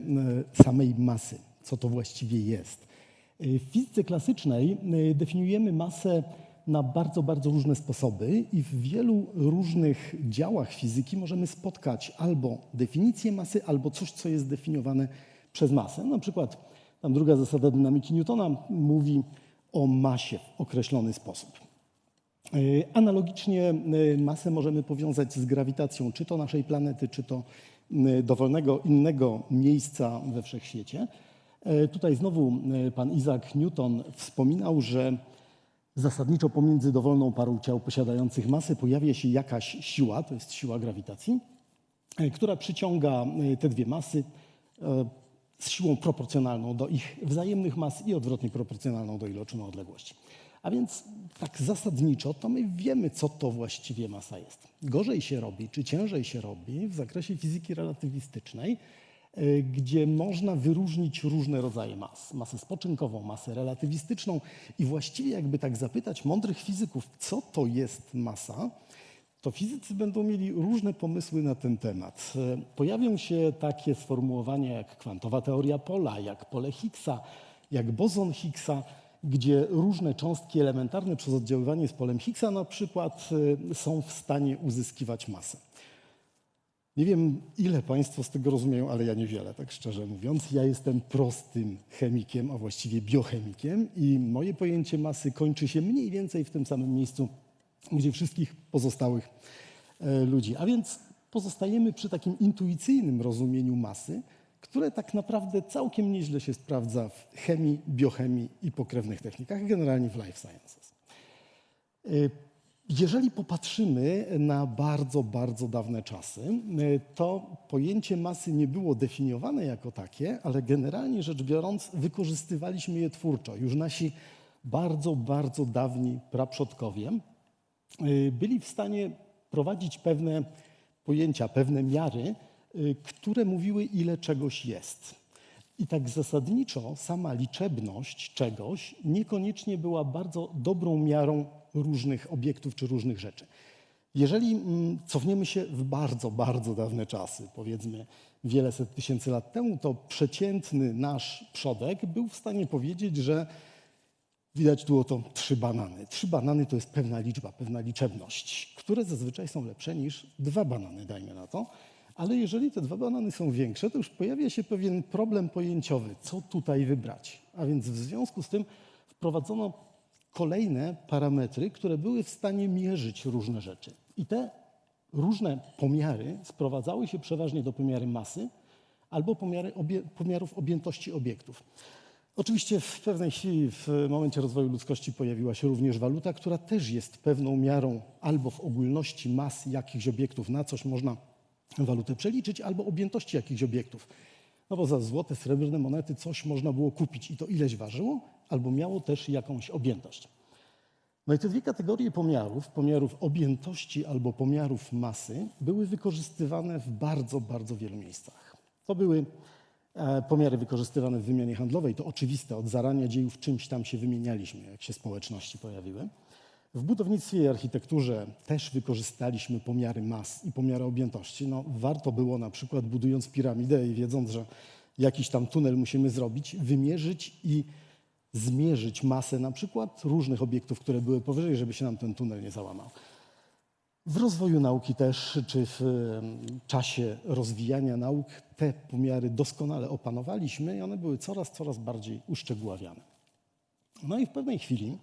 samej masy, co to właściwie jest. W fizyce klasycznej definiujemy masę na bardzo, bardzo różne sposoby i w wielu różnych działach fizyki możemy spotkać albo definicję masy, albo coś, co jest definiowane przez masę. Na przykład tam druga zasada dynamiki Newtona mówi o masie w określony sposób. Analogicznie masę możemy powiązać z grawitacją, czy to naszej planety, czy to dowolnego innego miejsca we wszechświecie. Tutaj znowu pan Isaac Newton wspominał, że zasadniczo pomiędzy dowolną parą ciał posiadających masę pojawia się jakaś siła, to jest siła grawitacji, która przyciąga te dwie masy z siłą proporcjonalną do ich wzajemnych mas i odwrotnie proporcjonalną do iloczy na odległości. A więc tak zasadniczo to my wiemy, co to właściwie masa jest. Gorzej się robi, czy ciężej się robi w zakresie fizyki relatywistycznej, gdzie można wyróżnić różne rodzaje mas. Masę spoczynkową, masę relatywistyczną i właściwie jakby tak zapytać mądrych fizyków, co to jest masa, to fizycy będą mieli różne pomysły na ten temat. Pojawią się takie sformułowania jak kwantowa teoria pola, jak pole Higgsa, jak bozon Higgsa, gdzie różne cząstki elementarne przez oddziaływanie z polem Higgsa na przykład są w stanie uzyskiwać masę. Nie wiem, ile Państwo z tego rozumieją, ale ja niewiele, tak szczerze mówiąc. Ja jestem prostym chemikiem, a właściwie biochemikiem i moje pojęcie masy kończy się mniej więcej w tym samym miejscu, gdzie wszystkich pozostałych ludzi. A więc pozostajemy przy takim intuicyjnym rozumieniu masy, które tak naprawdę całkiem nieźle się sprawdza w chemii, biochemii i pokrewnych technikach, generalnie w life sciences. Jeżeli popatrzymy na bardzo, bardzo dawne czasy, to pojęcie masy nie było definiowane jako takie, ale generalnie rzecz biorąc wykorzystywaliśmy je twórczo. Już nasi bardzo, bardzo dawni praprzodkowie byli w stanie prowadzić pewne pojęcia, pewne miary, które mówiły, ile czegoś jest. I tak zasadniczo sama liczebność czegoś niekoniecznie była bardzo dobrą miarą różnych obiektów czy różnych rzeczy. Jeżeli cofniemy się w bardzo, bardzo dawne czasy, powiedzmy wiele set tysięcy lat temu, to przeciętny nasz przodek był w stanie powiedzieć, że Widać tu oto 3 banany. 3 banany to jest pewna liczba, pewna liczebność, które zazwyczaj są lepsze niż 2 banany, dajmy na to. Ale jeżeli te 2 banany są większe, to już pojawia się pewien problem pojęciowy, co tutaj wybrać. A więc w związku z tym wprowadzono kolejne parametry, które były w stanie mierzyć różne rzeczy. I te różne pomiary sprowadzały się przeważnie do pomiary masy albo pomiarów objętości obiektów. Oczywiście w pewnej chwili, w momencie rozwoju ludzkości pojawiła się również waluta, która też jest pewną miarą albo w ogólności mas jakichś obiektów, na coś można walutę przeliczyć, albo objętości jakichś obiektów. No bo za złote, srebrne monety coś można było kupić i to ileś ważyło, albo miało też jakąś objętość. No i te 2 kategorie pomiarów objętości albo pomiarów masy, były wykorzystywane w bardzo, bardzo wielu miejscach. To były pomiary wykorzystywane w wymianie handlowej, to oczywiste, od zarania dziejów czymś tam się wymienialiśmy, jak się społeczności pojawiły. W budownictwie i architekturze też wykorzystaliśmy pomiary mas i pomiary objętości. No, warto było na przykład budując piramidę i wiedząc, że jakiś tam tunel musimy zrobić, wymierzyć i zmierzyć masę na przykład różnych obiektów, które były powyżej, żeby się nam ten tunel nie załamał. W rozwoju nauki też, czy w czasie rozwijania nauk te pomiary doskonale opanowaliśmy i one były coraz bardziej uszczegóławiane. No i w pewnej chwili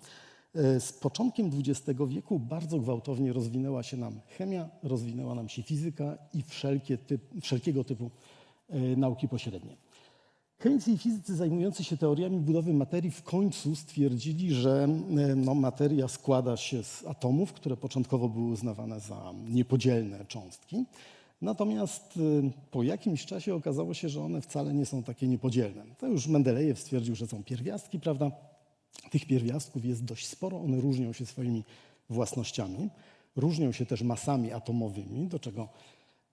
z początkiem XX wieku bardzo gwałtownie rozwinęła się nam chemia, rozwinęła nam się fizyka i wszelkiego typu nauki pośrednie. Chemicy i fizycy zajmujący się teoriami budowy materii w końcu stwierdzili, że materia składa się z atomów, które początkowo były uznawane za niepodzielne cząstki. Natomiast po jakimś czasie okazało się, że one wcale nie są takie niepodzielne. To już Mendelejew stwierdził, że są pierwiastki, prawda? Tych pierwiastków jest dość sporo, one różnią się swoimi własnościami, różnią się też masami atomowymi, do czego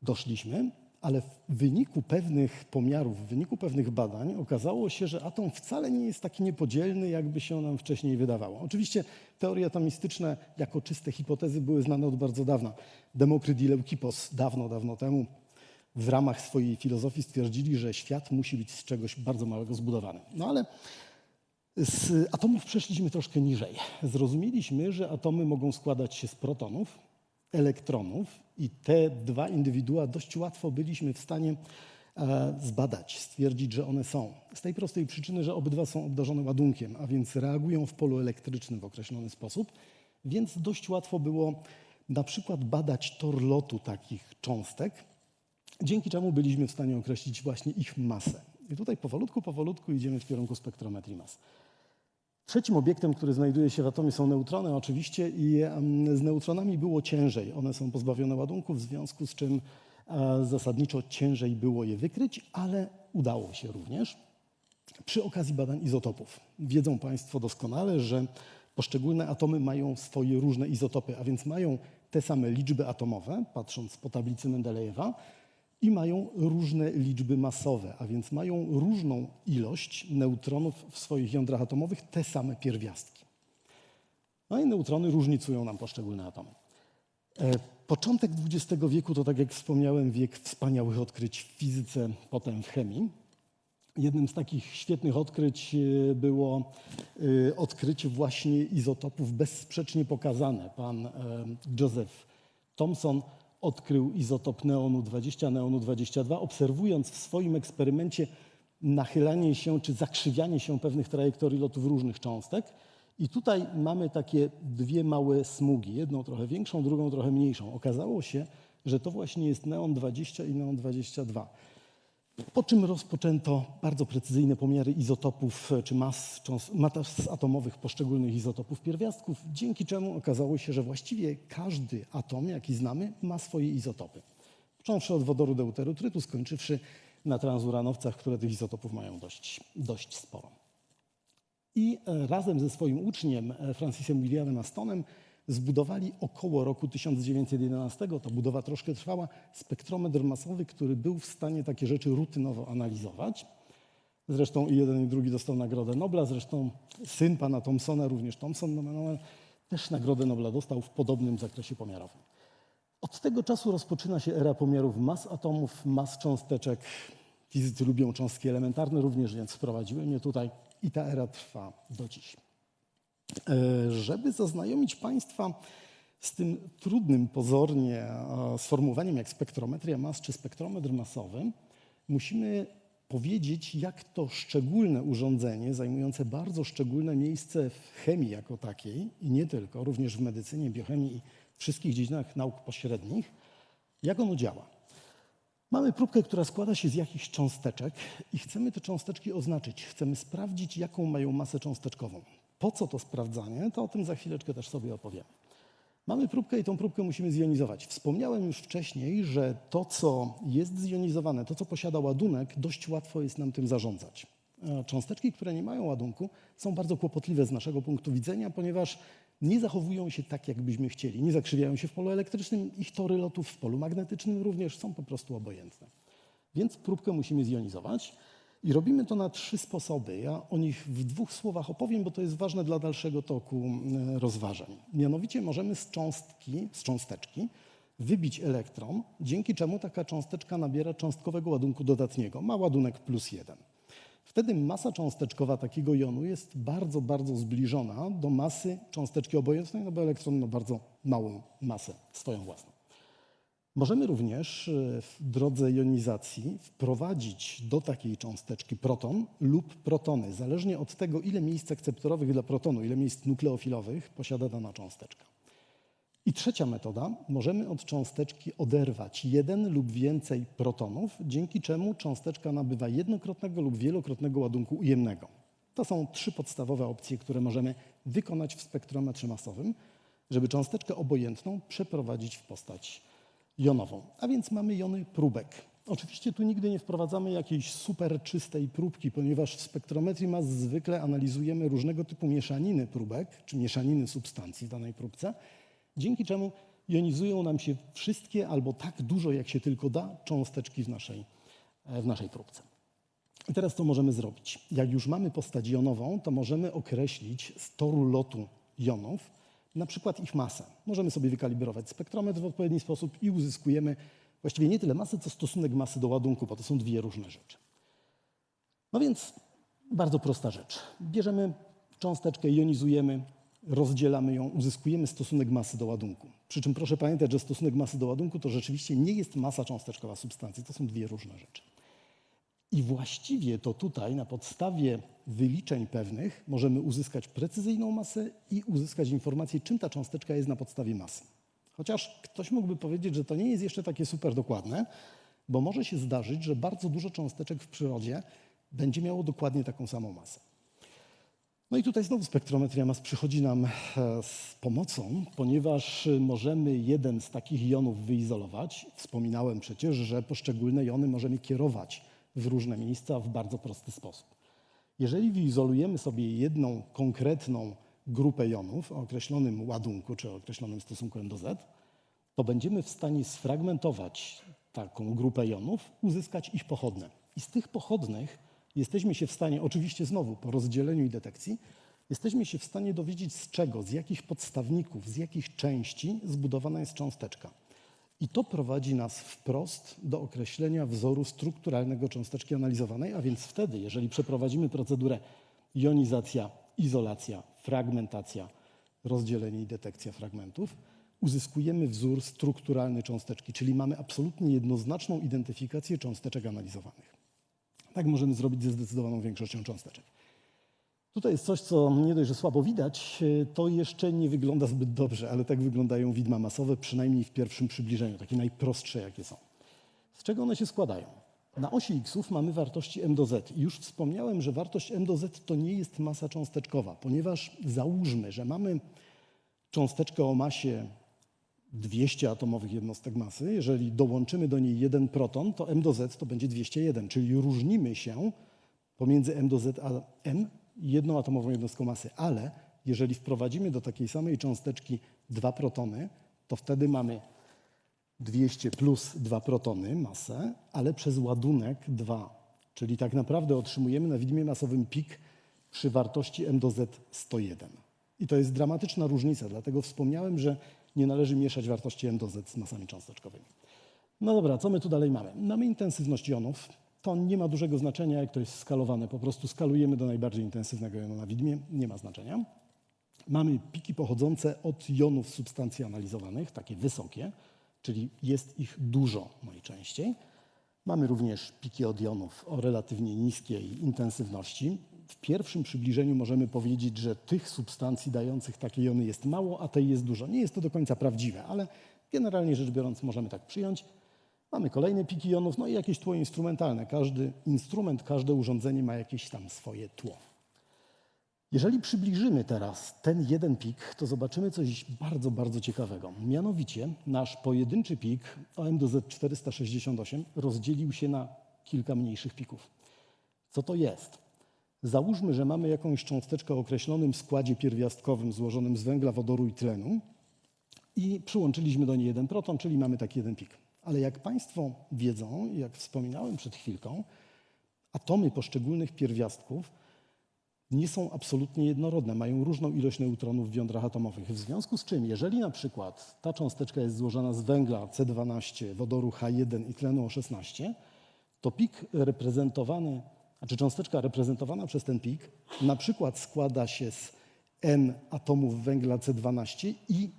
doszliśmy, ale w wyniku pewnych pomiarów, w wyniku pewnych badań okazało się, że atom wcale nie jest taki niepodzielny, jakby się nam wcześniej wydawało. Oczywiście teorie atomistyczne jako czyste hipotezy były znane od bardzo dawna. Demokryt i Leukipos dawno temu w ramach swojej filozofii stwierdzili, że świat musi być z czegoś bardzo małego zbudowany. No ale z atomów przeszliśmy troszkę niżej. Zrozumieliśmy, że atomy mogą składać się z protonów, elektronów i te 2 indywidua dość łatwo byliśmy w stanie zbadać, stwierdzić, że one są. Z tej prostej przyczyny, że obydwa są obdarzone ładunkiem, a więc reagują w polu elektrycznym w określony sposób, więc dość łatwo było na przykład badać tor lotu takich cząstek, dzięki czemu byliśmy w stanie określić właśnie ich masę. I tutaj powolutku idziemy w kierunku spektrometrii mas. Trzecim obiektem, który znajduje się w atomie, są neutrony oczywiście i z neutronami było ciężej. One są pozbawione ładunków, w związku z czym zasadniczo ciężej było je wykryć, ale udało się również przy okazji badań izotopów. Wiedzą Państwo doskonale, że poszczególne atomy mają swoje różne izotopy, a więc mają te same liczby atomowe, patrząc po tablicy Mendelejewa, i mają różne liczby masowe, a więc mają różną ilość neutronów w swoich jądrach atomowych, te same pierwiastki. No i neutrony różnicują nam poszczególne atomy. Początek XX wieku to, tak jak wspomniałem, wiek wspaniałych odkryć w fizyce, potem w chemii. Jednym z takich świetnych odkryć było odkrycie właśnie izotopów bezsprzecznie pokazane. Pan Joseph Thomson odkrył izotop neonu 20, neonu 22, obserwując w swoim eksperymencie nachylanie się czy zakrzywianie się pewnych trajektorii lotów różnych cząstek. I tutaj mamy takie 2 małe smugi, jedną trochę większą, drugą trochę mniejszą. Okazało się, że to właśnie jest neon 20 i neon 22. Po czym rozpoczęto bardzo precyzyjne pomiary izotopów czy mas atomowych poszczególnych izotopów pierwiastków, dzięki czemu okazało się, że właściwie każdy atom, jaki znamy, ma swoje izotopy. Począwszy od wodoru deuterotrytu, skończywszy na transuranowcach, które tych izotopów mają dość sporo. I razem ze swoim uczniem Francisem Williamem Astonem zbudowali około roku 1911, ta budowa troszkę trwała, spektrometr masowy, który był w stanie takie rzeczy rutynowo analizować. Zresztą i jeden i drugi dostał Nagrodę Nobla, zresztą syn pana Thomsona, również Thomson, też Nagrodę Nobla dostał w podobnym zakresie pomiarowym. Od tego czasu rozpoczyna się era pomiarów mas atomów, mas cząsteczek. Fizycy lubią cząstki elementarne również, więc wprowadziłem je tutaj i ta era trwa do dziś. Żeby zaznajomić Państwa z tym trudnym pozornie sformułowaniem jak spektrometria mas czy spektrometr masowy, musimy powiedzieć, jak to szczególne urządzenie, zajmujące bardzo szczególne miejsce w chemii jako takiej i nie tylko, również w medycynie, biochemii i wszystkich dziedzinach nauk pośrednich, jak ono działa. Mamy próbkę, która składa się z jakichś cząsteczek i chcemy te cząsteczki oznaczyć. Chcemy sprawdzić, jaką mają masę cząsteczkową. Po co to sprawdzanie? To o tym za chwileczkę też sobie opowiemy. Mamy próbkę i tą próbkę musimy zjonizować. Wspomniałem już wcześniej, że to, co jest zjonizowane, to, co posiada ładunek, dość łatwo jest nam tym zarządzać. Cząsteczki, które nie mają ładunku, są bardzo kłopotliwe z naszego punktu widzenia, ponieważ nie zachowują się tak, jakbyśmy chcieli. Nie zakrzywiają się w polu elektrycznym, ich tory lotów w polu magnetycznym również są po prostu obojętne. Więc próbkę musimy zjonizować i robimy to na 3 sposoby. Ja o nich w 2 słowach opowiem, bo to jest ważne dla dalszego toku rozważań. Mianowicie możemy z cząsteczki wybić elektron, dzięki czemu taka cząsteczka nabiera cząstkowego ładunku dodatniego. Ma ładunek +1. Wtedy masa cząsteczkowa takiego jonu jest bardzo, bardzo zbliżona do masy cząsteczki obojętnej, no bo elektron ma bardzo małą masę swoją własną. Możemy również w drodze jonizacji wprowadzić do takiej cząsteczki proton lub protony, zależnie od tego, ile miejsc akceptorowych dla protonu, ile miejsc nukleofilowych posiada dana cząsteczka. I trzecia metoda, możemy od cząsteczki oderwać 1 lub więcej protonów, dzięki czemu cząsteczka nabywa jednokrotnego lub wielokrotnego ładunku ujemnego. To są 3 podstawowe opcje, które możemy wykonać w spektrometrze masowym, żeby cząsteczkę obojętną przeprowadzić w postać jonową. A więc mamy jony próbek. Oczywiście tu nigdy nie wprowadzamy jakiejś super czystej próbki, ponieważ w spektrometrii mas zwykle analizujemy różnego typu mieszaniny próbek, czy mieszaniny substancji w danej próbce, dzięki czemu jonizują nam się wszystkie albo tak dużo, jak się tylko da, cząsteczki w naszej próbce. I teraz co możemy zrobić? Jak już mamy postać jonową, to możemy określić z toru lotu jonów na przykład ich masę. Możemy sobie wykalibrować spektrometr w odpowiedni sposób i uzyskujemy właściwie nie tyle masę, co stosunek masy do ładunku, bo to są 2 różne rzeczy. No więc bardzo prosta rzecz. Bierzemy cząsteczkę, jonizujemy, rozdzielamy ją, uzyskujemy stosunek masy do ładunku. Przy czym proszę pamiętać, że stosunek masy do ładunku to rzeczywiście nie jest masa cząsteczkowa substancji, to są 2 różne rzeczy. I właściwie to tutaj na podstawie wyliczeń pewnych możemy uzyskać precyzyjną masę i uzyskać informację, czym ta cząsteczka jest na podstawie masy. Chociaż ktoś mógłby powiedzieć, że to nie jest jeszcze takie super dokładne, bo może się zdarzyć, że bardzo dużo cząsteczek w przyrodzie będzie miało dokładnie taką samą masę. No i tutaj znowu spektrometria mas przychodzi nam z pomocą, ponieważ możemy jeden z takich jonów wyizolować. Wspominałem przecież, że poszczególne jony możemy kierować w różne miejsca w bardzo prosty sposób. Jeżeli wyizolujemy sobie jedną konkretną grupę jonów o określonym ładunku czy o określonym stosunku M do Z, to będziemy w stanie sfragmentować taką grupę jonów, uzyskać ich pochodne. I z tych pochodnych jesteśmy się w stanie, oczywiście znowu po rozdzieleniu i detekcji, jesteśmy się w stanie dowiedzieć z czego, z jakich podstawników, z jakich części zbudowana jest cząsteczka. I to prowadzi nas wprost do określenia wzoru strukturalnego cząsteczki analizowanej, a więc wtedy, jeżeli przeprowadzimy procedurę jonizacja, izolacja, fragmentacja, rozdzielenie i detekcja fragmentów, uzyskujemy wzór strukturalny cząsteczki, czyli mamy absolutnie jednoznaczną identyfikację cząsteczek analizowanych. Tak możemy zrobić ze zdecydowaną większością cząsteczek. Tutaj jest coś, co nie dość, że słabo widać, to jeszcze nie wygląda zbyt dobrze, ale tak wyglądają widma masowe, przynajmniej w pierwszym przybliżeniu, takie najprostsze jakie są. Z czego one się składają? Na osi X-ów mamy wartości M do Z. I już wspomniałem, że wartość M do Z to nie jest masa cząsteczkowa, ponieważ załóżmy, że mamy cząsteczkę o masie 200 atomowych jednostek masy. Jeżeli dołączymy do niej 1 proton, to M do Z to będzie 201, czyli różnimy się pomiędzy M do Z a M jedną atomową jednostką masy. Ale jeżeli wprowadzimy do takiej samej cząsteczki 2 protony, to wtedy mamy 200 plus 2 protony masę, ale przez ładunek 2. Czyli tak naprawdę otrzymujemy na widmie masowym pik przy wartości M do Z 101. I to jest dramatyczna różnica, dlatego wspomniałem, że nie należy mieszać wartości M do Z z masami cząsteczkowymi. No dobra, co my tu dalej mamy? Mamy intensywność jonów. To nie ma dużego znaczenia, jak to jest skalowane. Po prostu skalujemy do najbardziej intensywnego jonu na widmie. Nie ma znaczenia. Mamy piki pochodzące od jonów substancji analizowanych, takie wysokie, czyli jest ich dużo najczęściej. Mamy również piki od jonów o relatywnie niskiej intensywności. W pierwszym przybliżeniu możemy powiedzieć, że tych substancji dających takie jony jest mało, a tej jest dużo. Nie jest to do końca prawdziwe, ale generalnie rzecz biorąc możemy tak przyjąć. Mamy kolejne piki jonów, no i jakieś tło instrumentalne. Każdy instrument, każde urządzenie ma jakieś tam swoje tło. Jeżeli przybliżymy teraz ten jeden pik, to zobaczymy coś bardzo, bardzo ciekawego. Mianowicie nasz pojedynczy pik OM do Z468 rozdzielił się na kilka mniejszych pików. Co to jest? Załóżmy, że mamy jakąś cząsteczkę o określonym składzie pierwiastkowym złożonym z węgla, wodoru i tlenu i przyłączyliśmy do niej jeden proton, czyli mamy taki jeden pik. Ale jak Państwo wiedzą, jak wspominałem przed chwilką, atomy poszczególnych pierwiastków nie są absolutnie jednorodne, mają różną ilość neutronów w jądrach atomowych. W związku z czym, jeżeli na przykład ta cząsteczka jest złożona z węgla C12, wodoru H1 i tlenu O16, to pik reprezentowany, znaczy cząsteczka reprezentowana przez ten pik na przykład składa się z N atomów węgla C12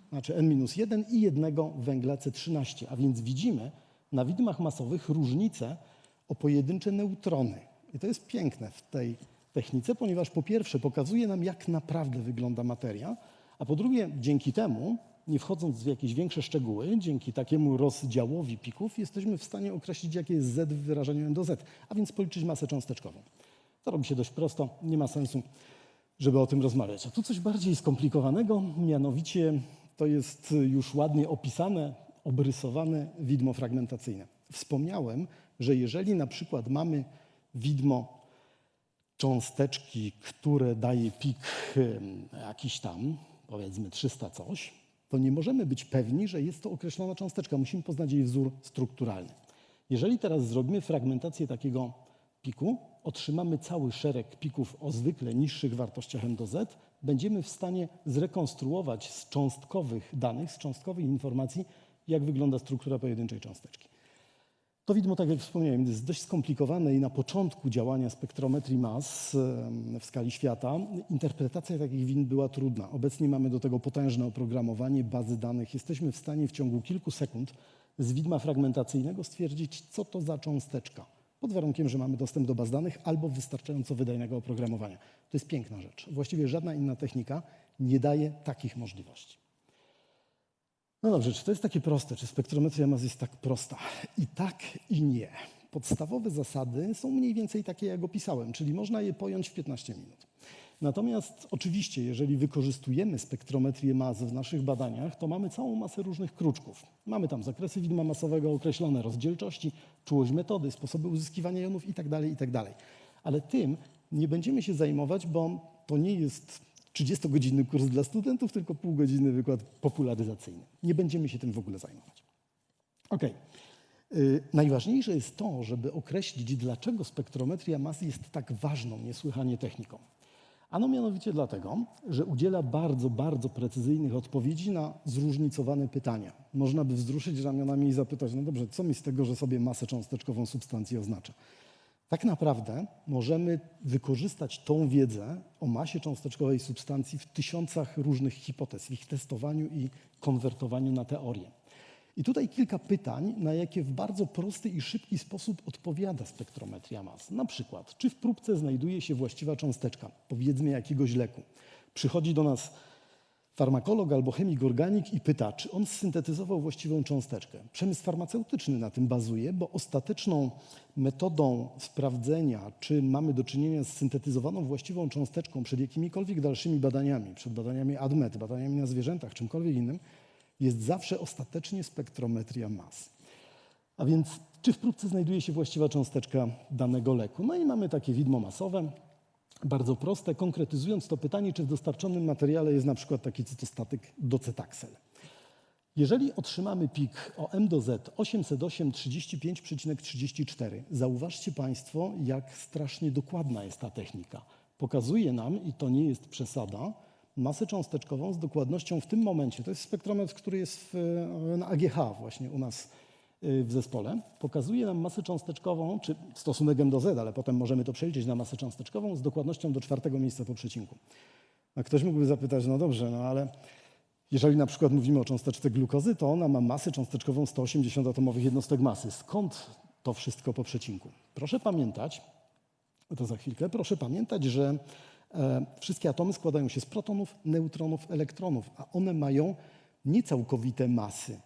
znaczy N-1 i jednego węgla C13. A więc widzimy na widmach masowych różnice o pojedyncze neutrony. I to jest piękne w tej technice, ponieważ po pierwsze pokazuje nam, jak naprawdę wygląda materia, a po drugie dzięki temu, nie wchodząc w jakieś większe szczegóły, dzięki takiemu rozdziałowi pików jesteśmy w stanie określić, jakie jest Z w wyrażeniu N do Z, a więc policzyć masę cząsteczkową. To robi się dość prosto, nie ma sensu, żeby o tym rozmawiać. A tu coś bardziej skomplikowanego, mianowicie to jest już ładnie opisane, obrysowane widmo fragmentacyjne. Wspomniałem, że jeżeli na przykład mamy widmo cząsteczki, które daje pik jakiś tam, powiedzmy 300 coś, to nie możemy być pewni, że jest to określona cząsteczka. Musimy poznać jej wzór strukturalny. Jeżeli teraz zrobimy fragmentację takiego piku, otrzymamy cały szereg pików o zwykle niższych wartościach N do Z, będziemy w stanie zrekonstruować z cząstkowych danych, z cząstkowych informacji, jak wygląda struktura pojedynczej cząsteczki. To widmo, tak jak wspomniałem, jest dość skomplikowane i na początku działania spektrometrii mas w skali świata interpretacja takich widm była trudna. Obecnie mamy do tego potężne oprogramowanie, bazy danych. Jesteśmy w stanie w ciągu kilku sekund z widma fragmentacyjnego stwierdzić, co to za cząsteczka. Pod warunkiem, że mamy dostęp do baz danych albo wystarczająco wydajnego oprogramowania. To jest piękna rzecz. Właściwie żadna inna technika nie daje takich możliwości. No dobrze, czy to jest takie proste? Czy spektrometria mas jest tak prosta? I tak, i nie. Podstawowe zasady są mniej więcej takie, jak opisałem, czyli można je pojąć w 15 minut. Natomiast oczywiście, jeżeli wykorzystujemy spektrometrię mas w naszych badaniach, to mamy całą masę różnych kruczków. Mamy tam zakresy widma masowego, określone rozdzielczości, czułość metody, sposoby uzyskiwania jonów itd., itd. Ale tym nie będziemy się zajmować, bo to nie jest 30-godzinny kurs dla studentów, tylko półgodzinny wykład popularyzacyjny. Nie będziemy się tym w ogóle zajmować. Okej. Najważniejsze jest to, żeby określić, dlaczego spektrometria mas jest tak ważną niesłychanie techniką. Ano mianowicie dlatego, że udziela bardzo, bardzo precyzyjnych odpowiedzi na zróżnicowane pytania. Można by wzruszyć ramionami i zapytać, no dobrze, co mi z tego, że sobie masę cząsteczkową substancji oznacza? Tak naprawdę możemy wykorzystać tą wiedzę o masie cząsteczkowej substancji w tysiącach różnych hipotez, w ich testowaniu i konwertowaniu na teorię. I tutaj kilka pytań, na jakie w bardzo prosty i szybki sposób odpowiada spektrometria mas. Na przykład, czy w próbce znajduje się właściwa cząsteczka, powiedzmy jakiegoś leku. Przychodzi do nas farmakolog albo chemik organik i pyta, czy on syntetyzował właściwą cząsteczkę. Przemysł farmaceutyczny na tym bazuje, bo ostateczną metodą sprawdzenia, czy mamy do czynienia z syntetyzowaną właściwą cząsteczką przed jakimikolwiek dalszymi badaniami, przed badaniami ADMET, badaniami na zwierzętach, czymkolwiek innym, jest zawsze ostatecznie spektrometria mas. A więc czy w próbce znajduje się właściwa cząsteczka danego leku? No i mamy takie widmo masowe, bardzo proste, konkretyzując to pytanie, czy w dostarczonym materiale jest na przykład taki cytostatyk docetaxel. Jeżeli otrzymamy pik o M do Z 808 35,34, zauważcie Państwo, jak strasznie dokładna jest ta technika. Pokazuje nam, i to nie jest przesada, masę cząsteczkową z dokładnością w tym momencie. To jest spektrometr, który jest na AGH właśnie u nas w zespole. Pokazuje nam masę cząsteczkową, czy stosunek M do Z, ale potem możemy to przeliczyć na masę cząsteczkową z dokładnością do 4 miejsca po przecinku. A ktoś mógłby zapytać, no dobrze, no ale jeżeli na przykład mówimy o cząsteczce glukozy, to ona ma masę cząsteczkową 180 atomowych jednostek masy. Skąd to wszystko po przecinku? Proszę pamiętać, to za chwilkę, proszę pamiętać, że wszystkie atomy składają się z protonów, neutronów, elektronów, a one mają niecałkowite masy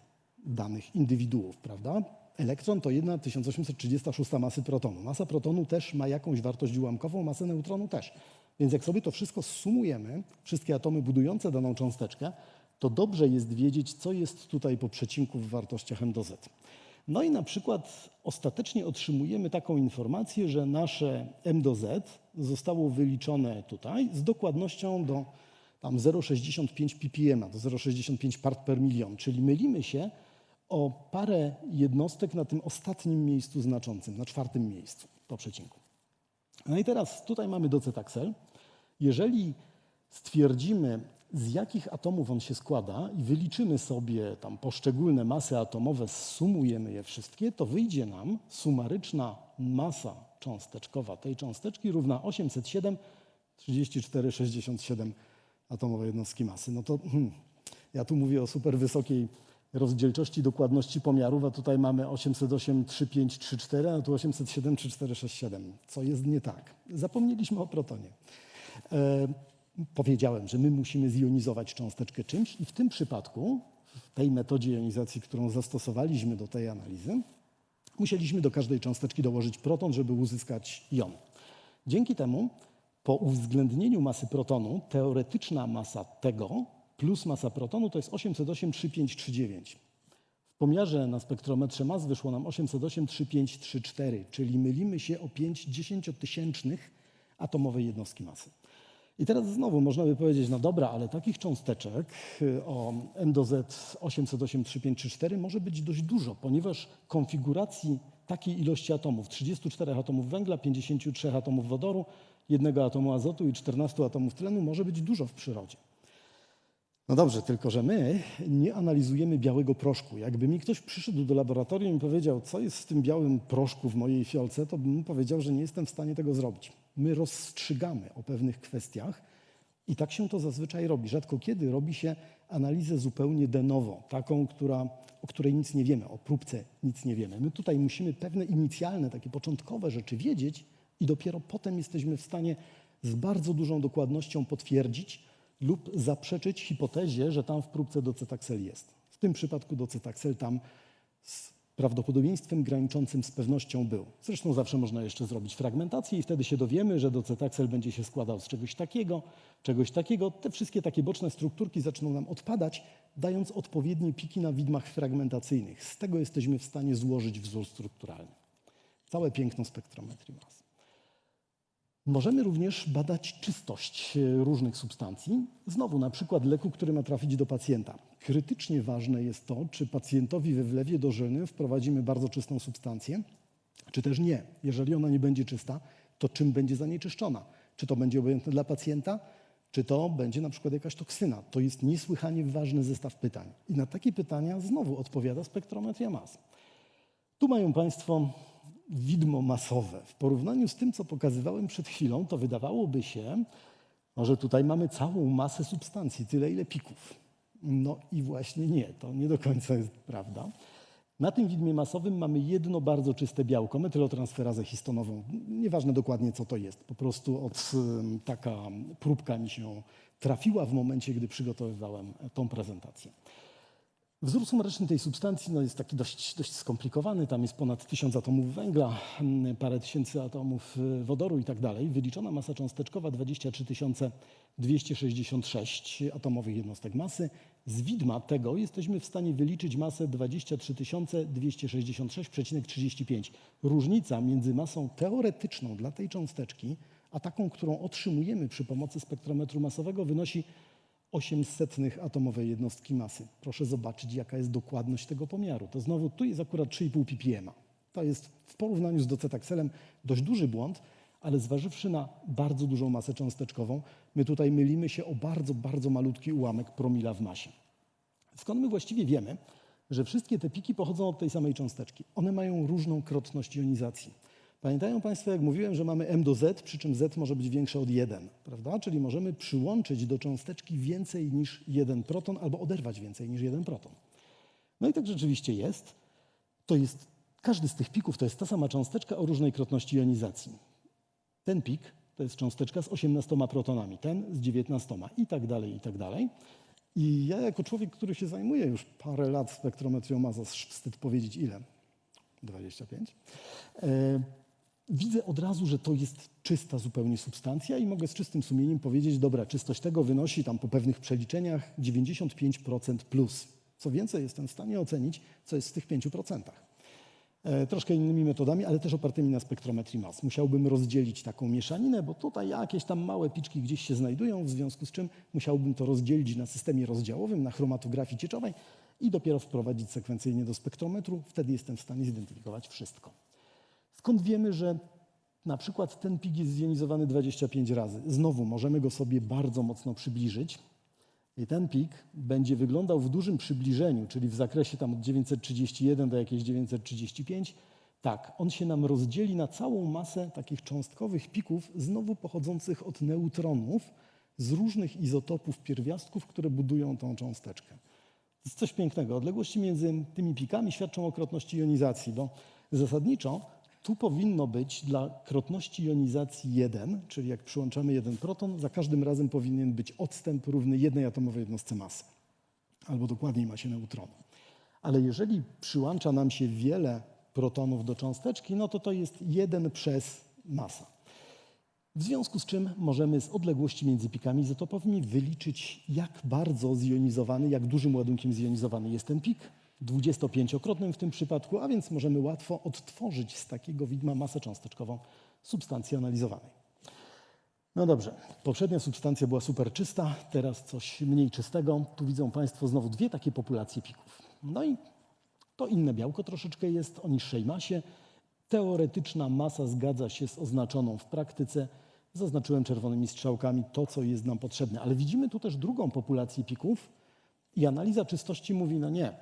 danych indywiduów, prawda? Elektron to 1/1836 masy protonu. Masa protonu też ma jakąś wartość ułamkową, masę neutronu też. Więc jak sobie to wszystko sumujemy, wszystkie atomy budujące daną cząsteczkę, to dobrze jest wiedzieć, co jest tutaj po przecinku w wartościach m do z. No i na przykład ostatecznie otrzymujemy taką informację, że nasze m do z zostało wyliczone tutaj z dokładnością do tam 0,65 ppm, do 0,65 part per milion, czyli mylimy się o parę jednostek na tym ostatnim miejscu znaczącym, na 4. miejscu po przecinku. No i teraz tutaj mamy docetaxel. Jeżeli stwierdzimy, z jakich atomów on się składa i wyliczymy sobie tam poszczególne masy atomowe, zsumujemy je wszystkie, to wyjdzie nam sumaryczna masa cząsteczkowa tej cząsteczki równa 807,3467 atomowe jednostki masy. No to ja tu mówię o super wysokiej rozdzielczości dokładności pomiarów, a tutaj mamy 808,3534, a tu 807,3467. Co jest nie tak? Zapomnieliśmy o protonie. Powiedziałem, że my musimy zjonizować cząsteczkę czymś i w tym przypadku, w tej metodzie jonizacji, którą zastosowaliśmy do tej analizy, musieliśmy do każdej cząsteczki dołożyć proton, żeby uzyskać jon. Dzięki temu po uwzględnieniu masy protonu teoretyczna masa tego plus masa protonu to jest 808,3539. W pomiarze na spektrometrze mas wyszło nam 808,3534, czyli mylimy się o 5 dziesięciotysięcznych atomowej jednostki masy. I teraz znowu można by powiedzieć, no dobra, ale takich cząsteczek o m do z 808,3534 może być dość dużo, ponieważ konfiguracji takiej ilości atomów, 34 atomów węgla, 53 atomów wodoru, 1 atomu azotu i 14 atomów tlenu może być dużo w przyrodzie. No dobrze, tylko że my nie analizujemy białego proszku. Jakby mi ktoś przyszedł do laboratorium i powiedział, co jest w tym białym proszku w mojej fiolce, to bym mu powiedział, że nie jestem w stanie tego zrobić. My rozstrzygamy o pewnych kwestiach i tak się to zazwyczaj robi. Rzadko kiedy robi się analizę zupełnie de novo, taką, o której nic nie wiemy, o próbce nic nie wiemy. My tutaj musimy pewne inicjalne, takie początkowe rzeczy wiedzieć i dopiero potem jesteśmy w stanie z bardzo dużą dokładnością potwierdzić lub zaprzeczyć hipotezie, że tam w próbce docetaxel jest. W tym przypadku docetaxel tam z prawdopodobieństwem graniczącym z pewnością był. Zresztą zawsze można jeszcze zrobić fragmentację i wtedy się dowiemy, że docetaxel będzie się składał z czegoś takiego. Te wszystkie takie boczne strukturki zaczną nam odpadać, dając odpowiednie piki na widmach fragmentacyjnych. Z tego jesteśmy w stanie złożyć wzór strukturalny. Całe piękno spektrometrii mas. Możemy również badać czystość różnych substancji. Znowu na przykład leku, który ma trafić do pacjenta. Krytycznie ważne jest to, czy pacjentowi we wlewie dożylnym wprowadzimy bardzo czystą substancję, czy też nie. Jeżeli ona nie będzie czysta, to czym będzie zanieczyszczona? Czy to będzie obojętne dla pacjenta, czy to będzie na przykład jakaś toksyna? To jest niesłychanie ważny zestaw pytań. I na takie pytania znowu odpowiada spektrometria mas. Tu mają Państwo widmo masowe. W porównaniu z tym, co pokazywałem przed chwilą, to wydawałoby się, że tutaj mamy całą masę substancji, tyle ile pików. No i właśnie nie, to nie do końca jest prawda. Na tym widmie masowym mamy jedno bardzo czyste białko, metylotransferazę histonową. Nieważne dokładnie, co to jest. Po prostu taka próbka mi się trafiła w momencie, gdy przygotowywałem tą prezentację. Wzór sumaryczny tej substancji jest taki dość skomplikowany. Tam jest ponad 1000 atomów węgla, parę tysięcy atomów wodoru i tak dalej. Wyliczona masa cząsteczkowa 23 266 atomowych jednostek masy. Z widma tego jesteśmy w stanie wyliczyć masę 23 266,35. Różnica między masą teoretyczną dla tej cząsteczki, a taką, którą otrzymujemy przy pomocy spektrometru masowego, wynosi 800 atomowej jednostki masy. Proszę zobaczyć, jaka jest dokładność tego pomiaru. To znowu, tu jest akurat 3,5 ppm. To jest w porównaniu z docetaxelem dość duży błąd, ale zważywszy na bardzo dużą masę cząsteczkową, my tutaj mylimy się o bardzo, bardzo malutki ułamek promila w masie. Skąd my właściwie wiemy, że wszystkie te piki pochodzą od tej samej cząsteczki? One mają różną krotność jonizacji. Pamiętają Państwo, jak mówiłem, że mamy m do z, przy czym z może być większe od 1, prawda? Czyli możemy przyłączyć do cząsteczki więcej niż 1 proton albo oderwać więcej niż 1 proton. No i tak rzeczywiście jest. Każdy z tych pików to jest ta sama cząsteczka o różnej krotności jonizacji. Ten pik to jest cząsteczka z 18 protonami, ten z 19 i tak dalej, i tak dalej. I ja jako człowiek, który się zajmuje już parę lat spektrometrią mas, wstyd powiedzieć ile? 25. Widzę od razu, że to jest czysta zupełnie substancja i mogę z czystym sumieniem powiedzieć, dobra, czystość tego wynosi tam po pewnych przeliczeniach 95% plus. Co więcej, jestem w stanie ocenić, co jest w tych 5%. Troszkę innymi metodami, ale też opartymi na spektrometrii mas. Musiałbym rozdzielić taką mieszaninę, bo tutaj jakieś tam małe piczki gdzieś się znajdują, w związku z czym musiałbym to rozdzielić na systemie rozdziałowym, na chromatografii cieczowej i dopiero wprowadzić sekwencyjnie do spektrometru. Wtedy jestem w stanie zidentyfikować wszystko. Skąd wiemy, że na przykład ten pik jest zjonizowany 25 razy? Znowu możemy go sobie bardzo mocno przybliżyć i ten pik będzie wyglądał w dużym przybliżeniu, czyli w zakresie tam od 931 do jakieś 935. Tak, on się nam rozdzieli na całą masę takich cząstkowych pików, znowu pochodzących od neutronów z różnych izotopów pierwiastków, które budują tą cząsteczkę. To jest coś pięknego. Odległości między tymi pikami świadczą o krotności jonizacji, bo zasadniczo tu powinno być dla krotności jonizacji 1, czyli jak przyłączamy 1 proton, za każdym razem powinien być odstęp równy jednej atomowej jednostce masy, albo dokładniej masie neutronu. Ale jeżeli przyłącza nam się wiele protonów do cząsteczki, no to jest 1 przez masa. W związku z czym możemy z odległości między pikami izotopowymi wyliczyć, jak bardzo zjonizowany, jak dużym ładunkiem zjonizowany jest ten pik, 25-krotnym w tym przypadku, a więc możemy łatwo odtworzyć z takiego widma masę cząsteczkową substancji analizowanej. No dobrze, poprzednia substancja była super czysta, teraz coś mniej czystego. Tu widzą Państwo znowu dwie takie populacje pików. No i to inne białko troszeczkę jest o niższej masie. Teoretyczna masa zgadza się z oznaczoną w praktyce. Zaznaczyłem czerwonymi strzałkami to, co jest nam potrzebne. Ale widzimy tu też drugą populację pików i analiza czystości mówi, no nie,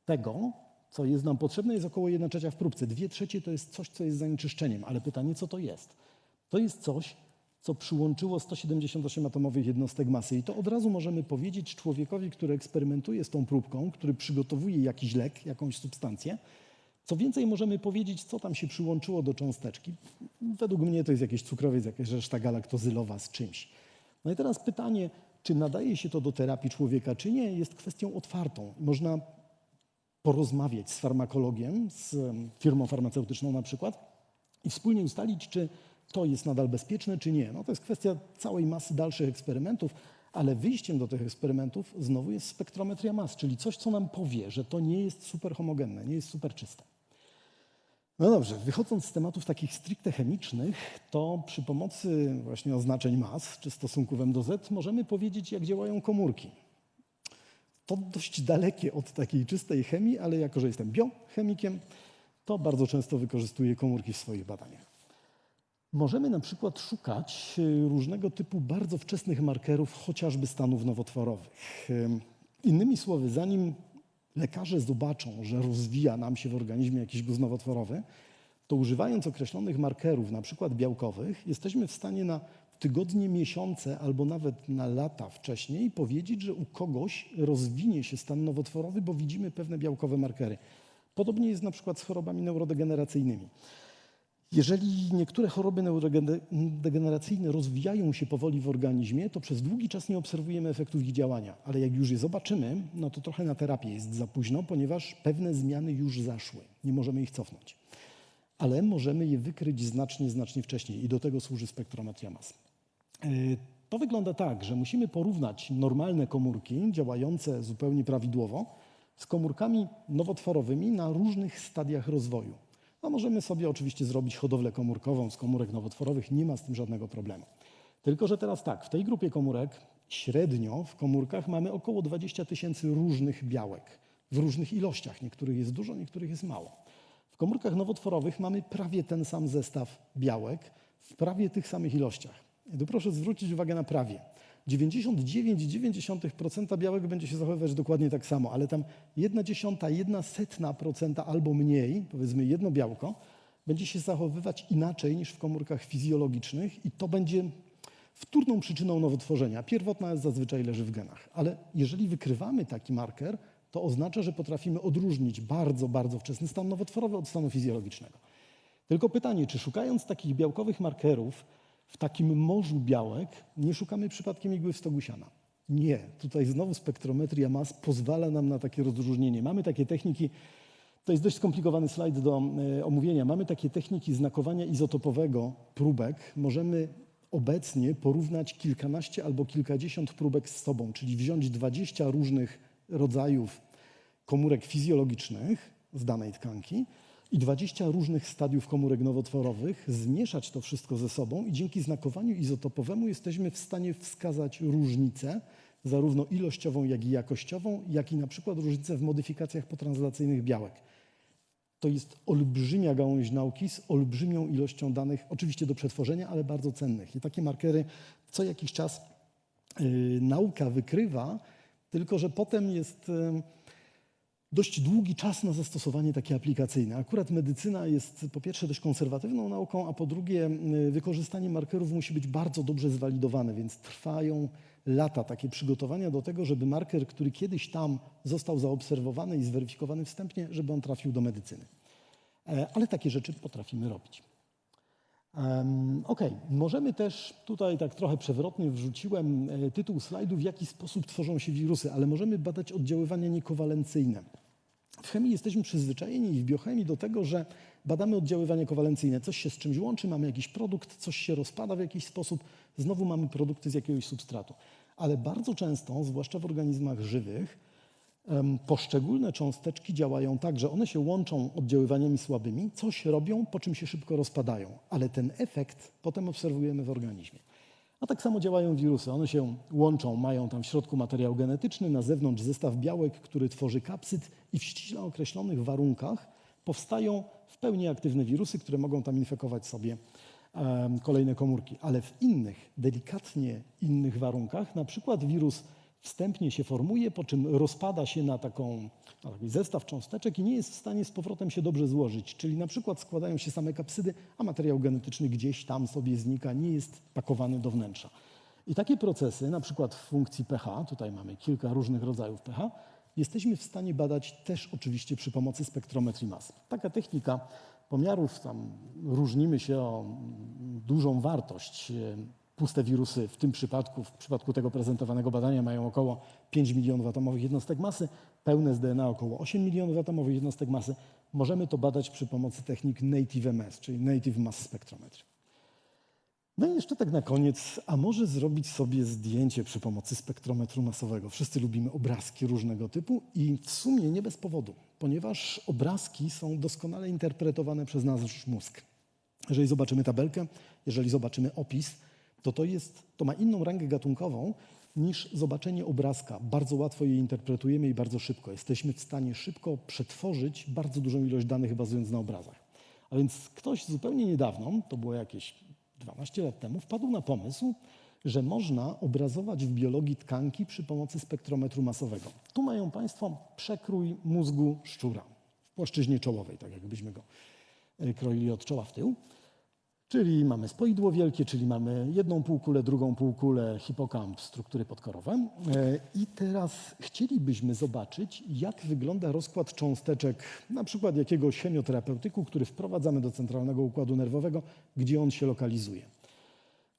tego, co jest nam potrzebne, jest około 1/3 w próbce. 2/3 to jest coś, co jest zanieczyszczeniem. Ale pytanie, co to jest? To jest coś, co przyłączyło 178 atomowych jednostek masy. I to od razu możemy powiedzieć człowiekowi, który eksperymentuje z tą próbką, który przygotowuje jakiś lek, jakąś substancję. Co więcej, możemy powiedzieć, co tam się przyłączyło do cząsteczki. Według mnie to jest jakiś cukrowiec, jakaś reszta galaktozylowa z czymś. No i teraz pytanie, czy nadaje się to do terapii człowieka, czy nie, jest kwestią otwartą. Można porozmawiać z farmakologiem, z firmą farmaceutyczną na przykład i wspólnie ustalić, czy to jest nadal bezpieczne, czy nie. No to jest kwestia całej masy dalszych eksperymentów, ale wyjściem do tych eksperymentów znowu jest spektrometria mas, czyli coś, co nam powie, że to nie jest super homogenne, nie jest super czyste. No dobrze, wychodząc z tematów takich stricte chemicznych, to przy pomocy właśnie oznaczeń mas, czy stosunków m do z, możemy powiedzieć, jak działają komórki. To dość dalekie od takiej czystej chemii, ale jako, że jestem biochemikiem, to bardzo często wykorzystuję komórki w swoich badaniach. Możemy na przykład szukać różnego typu bardzo wczesnych markerów, chociażby stanów nowotworowych. Innymi słowy, zanim lekarze zobaczą, że rozwija nam się w organizmie jakiś guz nowotworowy, to używając określonych markerów, na przykład białkowych, jesteśmy w stanie na tygodnie, miesiące albo nawet na lata wcześniej powiedzieć, że u kogoś rozwinie się stan nowotworowy, bo widzimy pewne białkowe markery. Podobnie jest na przykład z chorobami neurodegeneracyjnymi. Jeżeli niektóre choroby neurodegeneracyjne rozwijają się powoli w organizmie, to przez długi czas nie obserwujemy efektów ich działania. Ale jak już je zobaczymy, no to trochę na terapię jest za późno, ponieważ pewne zmiany już zaszły. Nie możemy ich cofnąć. Ale możemy je wykryć znacznie wcześniej i do tego służy spektrometria mas. To wygląda tak, że musimy porównać normalne komórki działające zupełnie prawidłowo z komórkami nowotworowymi na różnych stadiach rozwoju. No możemy sobie oczywiście zrobić hodowlę komórkową z komórek nowotworowych, nie ma z tym żadnego problemu. Tylko że teraz tak, w tej grupie komórek średnio w komórkach mamy około 20 000 różnych białek w różnych ilościach. Niektórych jest dużo, niektórych jest mało. W komórkach nowotworowych mamy prawie ten sam zestaw białek w prawie tych samych ilościach. I tu proszę zwrócić uwagę na prawie. 99,9% białek będzie się zachowywać dokładnie tak samo, ale tam 0,1% albo mniej, powiedzmy jedno białko, będzie się zachowywać inaczej niż w komórkach fizjologicznych i to będzie wtórną przyczyną nowotworzenia. Pierwotna zazwyczaj leży w genach, ale jeżeli wykrywamy taki marker, to oznacza, że potrafimy odróżnić bardzo, bardzo wczesny stan nowotworowy od stanu fizjologicznego. Tylko pytanie, czy szukając takich białkowych markerów w takim morzu białek, nie szukamy przypadkiem igły w stogu siana? Nie. Tutaj znowu spektrometria mas pozwala nam na takie rozróżnienie. Mamy takie techniki, to jest dość skomplikowany slajd do omówienia, mamy takie techniki znakowania izotopowego próbek. Możemy obecnie porównać kilkanaście albo kilkadziesiąt próbek z sobą, czyli wziąć 20 różnych rodzajów komórek fizjologicznych z danej tkanki i 20 różnych stadiów komórek nowotworowych, zmieszać to wszystko ze sobą i dzięki znakowaniu izotopowemu jesteśmy w stanie wskazać różnicę, zarówno ilościową, jak i jakościową, jak i na przykład różnicę w modyfikacjach potranslacyjnych białek. To jest olbrzymia gałąź nauki z olbrzymią ilością danych, oczywiście do przetworzenia, ale bardzo cennych. I takie markery co jakiś czas nauka wykrywa, tylko że potem jest dość długi czas na zastosowanie takie aplikacyjne. Akurat medycyna jest po pierwsze dość konserwatywną nauką, a po drugie wykorzystanie markerów musi być bardzo dobrze zwalidowane, więc trwają lata takie przygotowania do tego, żeby marker, który kiedyś tam został zaobserwowany i zweryfikowany wstępnie, żeby on trafił do medycyny. Ale takie rzeczy potrafimy robić. Możemy też, tutaj tak trochę przewrotnie wrzuciłem tytuł slajdu, w jaki sposób tworzą się wirusy, ale możemy badać oddziaływania niekowalencyjne. W chemii jesteśmy przyzwyczajeni i w biochemii do tego, że badamy oddziaływania kowalencyjne. Coś się z czymś łączy, mamy jakiś produkt, coś się rozpada w jakiś sposób, znowu mamy produkty z jakiegoś substratu. Ale bardzo często, zwłaszcza w organizmach żywych, poszczególne cząsteczki działają tak, że one się łączą oddziaływaniami słabymi, coś robią, po czym się szybko rozpadają. Ale ten efekt potem obserwujemy w organizmie. A tak samo działają wirusy. One się łączą, mają tam w środku materiał genetyczny, na zewnątrz zestaw białek, który tworzy kapsyd i w ściśle określonych warunkach powstają w pełni aktywne wirusy, które mogą tam infekować sobie kolejne komórki. Ale w innych, delikatnie innych warunkach, na przykład wirus wstępnie się formuje, po czym rozpada się na taki zestaw cząsteczek i nie jest w stanie z powrotem się dobrze złożyć. Czyli na przykład składają się same kapsydy, a materiał genetyczny gdzieś tam sobie znika, nie jest pakowany do wnętrza. I takie procesy, na przykład w funkcji pH, tutaj mamy kilka różnych rodzajów pH, jesteśmy w stanie badać też oczywiście przy pomocy spektrometrii mas. Taka technika pomiarów, tam różnimy się o dużą wartość. Puste wirusy w tym przypadku, w przypadku tego prezentowanego badania mają około 5 milionów atomowych jednostek masy, pełne z DNA około 8 milionów atomowych jednostek masy. Możemy to badać przy pomocy technik Native MS, czyli Native Mass Spectrometry. No i jeszcze tak na koniec, a może zrobić sobie zdjęcie przy pomocy spektrometru masowego. Wszyscy lubimy obrazki różnego typu i w sumie nie bez powodu, ponieważ obrazki są doskonale interpretowane przez nasz mózg. Jeżeli zobaczymy tabelkę, jeżeli zobaczymy opis, to ma inną rangę gatunkową niż zobaczenie obrazka. Bardzo łatwo je interpretujemy i bardzo szybko. Jesteśmy w stanie szybko przetworzyć bardzo dużą ilość danych bazując na obrazach. A więc ktoś zupełnie niedawno, to było jakieś 12 lat temu, wpadł na pomysł, że można obrazować w biologii tkanki przy pomocy spektrometru masowego. Tu mają Państwo przekrój mózgu szczura w płaszczyźnie czołowej, tak jakbyśmy go kroili od czoła w tył. Czyli mamy spoidło wielkie, czyli mamy jedną półkulę, drugą półkulę, hipokamp, struktury podkorowe. I teraz chcielibyśmy zobaczyć, jak wygląda rozkład cząsteczek, na przykład jakiegoś chemioterapeutyku, który wprowadzamy do centralnego układu nerwowego, gdzie on się lokalizuje.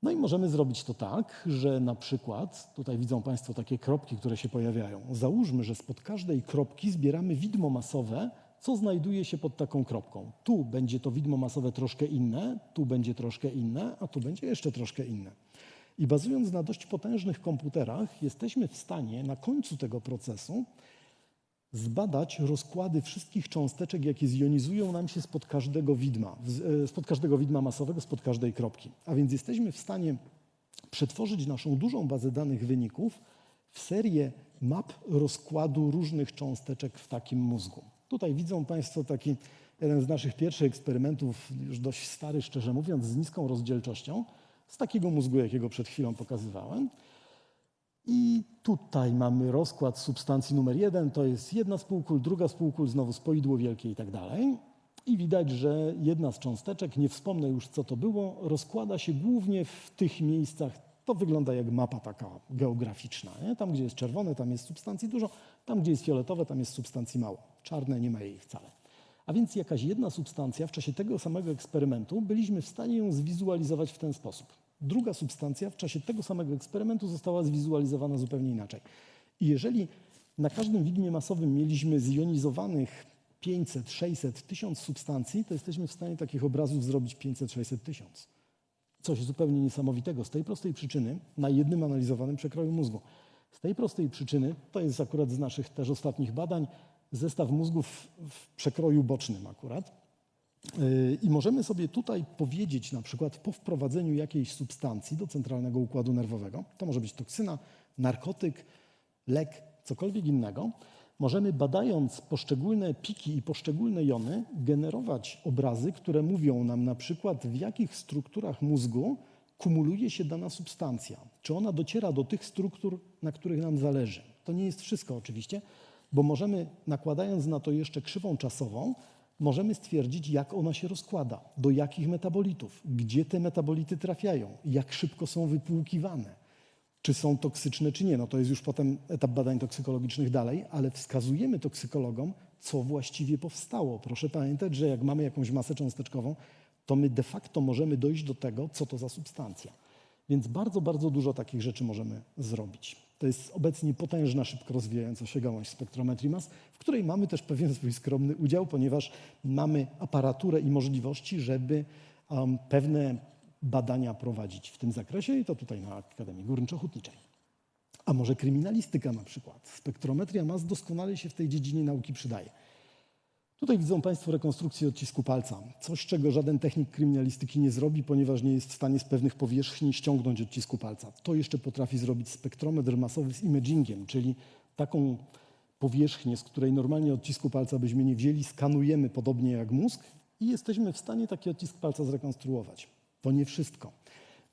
No i możemy zrobić to tak, że na przykład, tutaj widzą Państwo takie kropki, które się pojawiają. Załóżmy, że spod każdej kropki zbieramy widmo masowe, co znajduje się pod taką kropką. Tu będzie to widmo masowe troszkę inne, tu będzie troszkę inne, a tu będzie jeszcze troszkę inne. I bazując na dość potężnych komputerach, jesteśmy w stanie na końcu tego procesu zbadać rozkłady wszystkich cząsteczek, jakie zjonizują nam się spod każdego widma masowego, spod każdej kropki. A więc jesteśmy w stanie przetworzyć naszą dużą bazę danych wyników w serię map rozkładu różnych cząsteczek w takim mózgu. Tutaj widzą Państwo taki jeden z naszych pierwszych eksperymentów, już dość stary, szczerze mówiąc, z niską rozdzielczością, z takiego mózgu, jakiego przed chwilą pokazywałem. I tutaj mamy rozkład substancji numer 1, to jest jedna z półkul, druga z półkul, znowu spoidło wielkie i tak dalej. I widać, że jedna z cząsteczek, nie wspomnę już co to było, rozkłada się głównie w tych miejscach. To wygląda jak mapa taka geograficzna. Nie? Tam, gdzie jest czerwone, tam jest substancji dużo, tam, gdzie jest fioletowe, tam jest substancji mało. Czarne nie ma jej wcale. A więc jakaś jedna substancja w czasie tego samego eksperymentu byliśmy w stanie ją zwizualizować w ten sposób. Druga substancja w czasie tego samego eksperymentu została zwizualizowana zupełnie inaczej. I jeżeli na każdym wignie masowym mieliśmy zjonizowanych 500, 600, 1000 substancji, to jesteśmy w stanie takich obrazów zrobić 500, 600, 1000. Coś zupełnie niesamowitego z tej prostej przyczyny na jednym analizowanym przekroju mózgu. Z tej prostej przyczyny, to jest akurat z naszych też ostatnich badań, zestaw mózgów w przekroju bocznym akurat. I możemy sobie tutaj powiedzieć, na przykład po wprowadzeniu jakiejś substancji do centralnego układu nerwowego, to może być toksyna, narkotyk, lek, cokolwiek innego, możemy badając poszczególne piki i poszczególne jony generować obrazy, które mówią nam na przykład w jakich strukturach mózgu kumuluje się dana substancja. Czy ona dociera do tych struktur, na których nam zależy. To nie jest wszystko oczywiście, bo możemy nakładając na to jeszcze krzywą czasową, możemy stwierdzić, jak ona się rozkłada, do jakich metabolitów, gdzie te metabolity trafiają, jak szybko są wypłukiwane, czy są toksyczne, czy nie. No to jest już potem etap badań toksykologicznych dalej, ale wskazujemy toksykologom, co właściwie powstało. Proszę pamiętać, że jak mamy jakąś masę cząsteczkową, to my de facto możemy dojść do tego, co to za substancja. Więc bardzo, bardzo dużo takich rzeczy możemy zrobić. To jest obecnie potężna, szybko rozwijająca się gałąź spektrometrii mas, w której mamy też pewien swój skromny udział, ponieważ mamy aparaturę i możliwości, żeby pewne badania prowadzić w tym zakresie i to tutaj na Akademii Górniczo-Hutniczej. A może kryminalistyka na przykład. Spektrometria mas doskonale się w tej dziedzinie nauki przydaje. Tutaj widzą Państwo rekonstrukcję odcisku palca. Coś, czego żaden technik kryminalistyki nie zrobi, ponieważ nie jest w stanie z pewnych powierzchni ściągnąć odcisku palca. To jeszcze potrafi zrobić spektrometr masowy z imagingiem, czyli taką powierzchnię, z której normalnie odcisku palca byśmy nie wzięli, skanujemy podobnie jak mózg i jesteśmy w stanie taki odcisk palca zrekonstruować. To nie wszystko.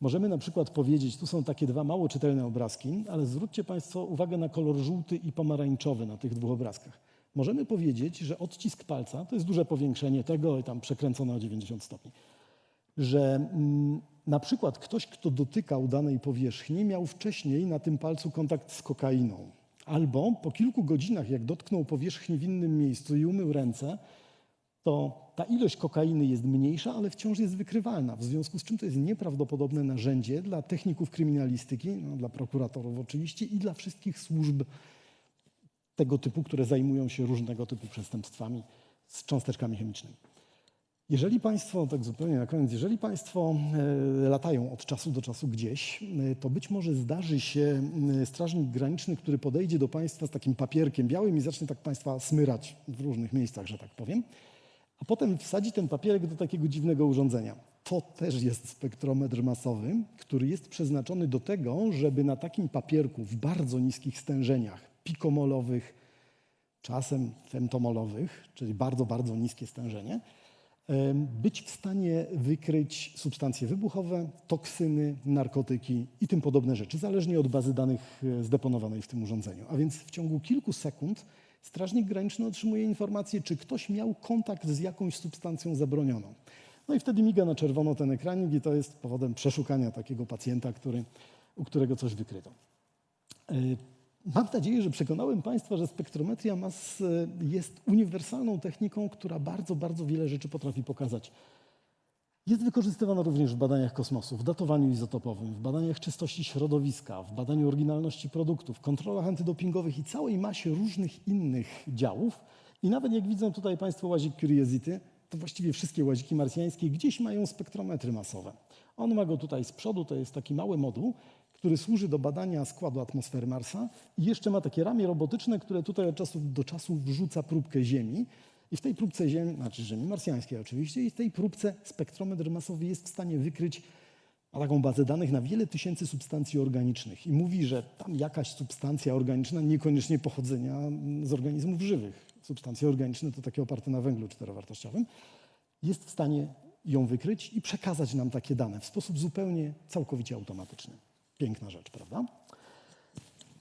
Możemy na przykład powiedzieć, tu są takie dwa mało czytelne obrazki, ale zwróćcie Państwo uwagę na kolor żółty i pomarańczowy na tych dwóch obrazkach. Możemy powiedzieć, że odcisk palca, to jest duże powiększenie tego i tam przekręcone o 90 stopni, że na przykład ktoś, kto dotykał danej powierzchni, miał wcześniej na tym palcu kontakt z kokainą. Albo po kilku godzinach, jak dotknął powierzchni w innym miejscu i umył ręce, to ta ilość kokainy jest mniejsza, ale wciąż jest wykrywalna. W związku z czym to jest nieprawdopodobne narzędzie dla techników kryminalistyki, no, dla prokuratorów oczywiście i dla wszystkich służb tego typu, które zajmują się różnego typu przestępstwami z cząsteczkami chemicznymi. Jeżeli Państwo, tak zupełnie na koniec, jeżeli Państwo latają od czasu do czasu gdzieś, to być może zdarzy się strażnik graniczny, który podejdzie do Państwa z takim papierkiem białym i zacznie tak Państwa smyrać w różnych miejscach, że tak powiem, a potem wsadzi ten papierek do takiego dziwnego urządzenia. To też jest spektrometr masowy, który jest przeznaczony do tego, żeby na takim papierku w bardzo niskich stężeniach, pikomolowych, czasem femtomolowych, czyli bardzo, bardzo niskie stężenie, być w stanie wykryć substancje wybuchowe, toksyny, narkotyki i tym podobne rzeczy, zależnie od bazy danych zdeponowanej w tym urządzeniu. A więc w ciągu kilku sekund strażnik graniczny otrzymuje informację, czy ktoś miał kontakt z jakąś substancją zabronioną. No i wtedy miga na czerwono ten ekranik i to jest powodem przeszukania takiego pacjenta, u którego coś wykryto. Mam nadzieję, że przekonałem Państwa, że spektrometria mas jest uniwersalną techniką, która bardzo, bardzo wiele rzeczy potrafi pokazać. Jest wykorzystywana również w badaniach kosmosu, w datowaniu izotopowym, w badaniach czystości środowiska, w badaniu oryginalności produktów, kontrolach antydopingowych i całej masie różnych innych działów. I nawet jak widzą tutaj Państwo łazik Curiosity, to właściwie wszystkie łaziki marsjańskie gdzieś mają spektrometry masowe. On ma go tutaj z przodu, to jest taki mały moduł, który służy do badania składu atmosfery Marsa i jeszcze ma takie ramię robotyczne, które tutaj od czasu do czasu wrzuca próbkę Ziemi. I w tej próbce Ziemi, znaczy Ziemi marsjańskiej oczywiście, i w tej próbce spektrometr masowy jest w stanie wykryć, ma taką bazę danych na wiele tysięcy substancji organicznych i mówi, że tam jakaś substancja organiczna, niekoniecznie pochodzenia z organizmów żywych, substancje organiczne to takie oparte na węglu czterowartościowym, jest w stanie ją wykryć i przekazać nam takie dane w sposób zupełnie, całkowicie automatyczny. Piękna rzecz, prawda?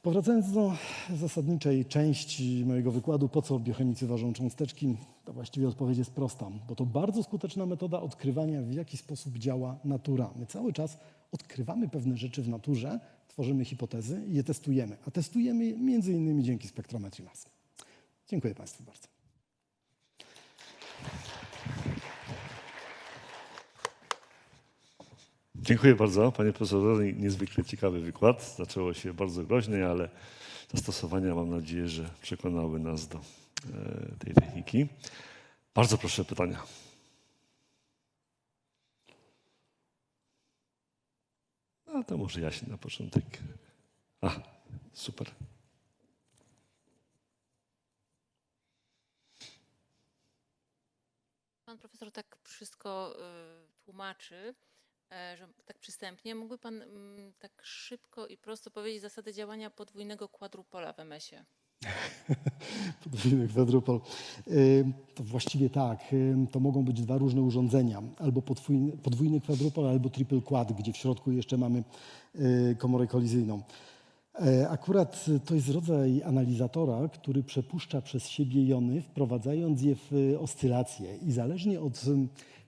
Powracając do zasadniczej części mojego wykładu, po co biochemicy ważą cząsteczki, to właściwie odpowiedź jest prosta, bo to bardzo skuteczna metoda odkrywania, w jaki sposób działa natura. My cały czas odkrywamy pewne rzeczy w naturze, tworzymy hipotezy i je testujemy, a testujemy je między innymi dzięki spektrometrii mas. Dziękuję Państwu bardzo. Dziękuję bardzo, panie profesorze. Niezwykle ciekawy wykład. Zaczęło się bardzo groźnie, ale zastosowania, mam nadzieję, że przekonały nas do tej techniki. Bardzo proszę pytania. A to może ja się na początek. Super. Pan profesor tak wszystko tłumaczy, że tak przystępnie. Mógłby pan tak szybko i prosto powiedzieć zasady działania podwójnego kwadrupola w MS-ie? Podwójny kwadrupol. To właściwie tak. To mogą być dwa różne urządzenia. Albo podwójny kwadrupol, albo triple quad, gdzie w środku jeszcze mamy komorę kolizyjną. Akurat to jest rodzaj analizatora, który przepuszcza przez siebie jony, wprowadzając je w oscylacje. I zależnie od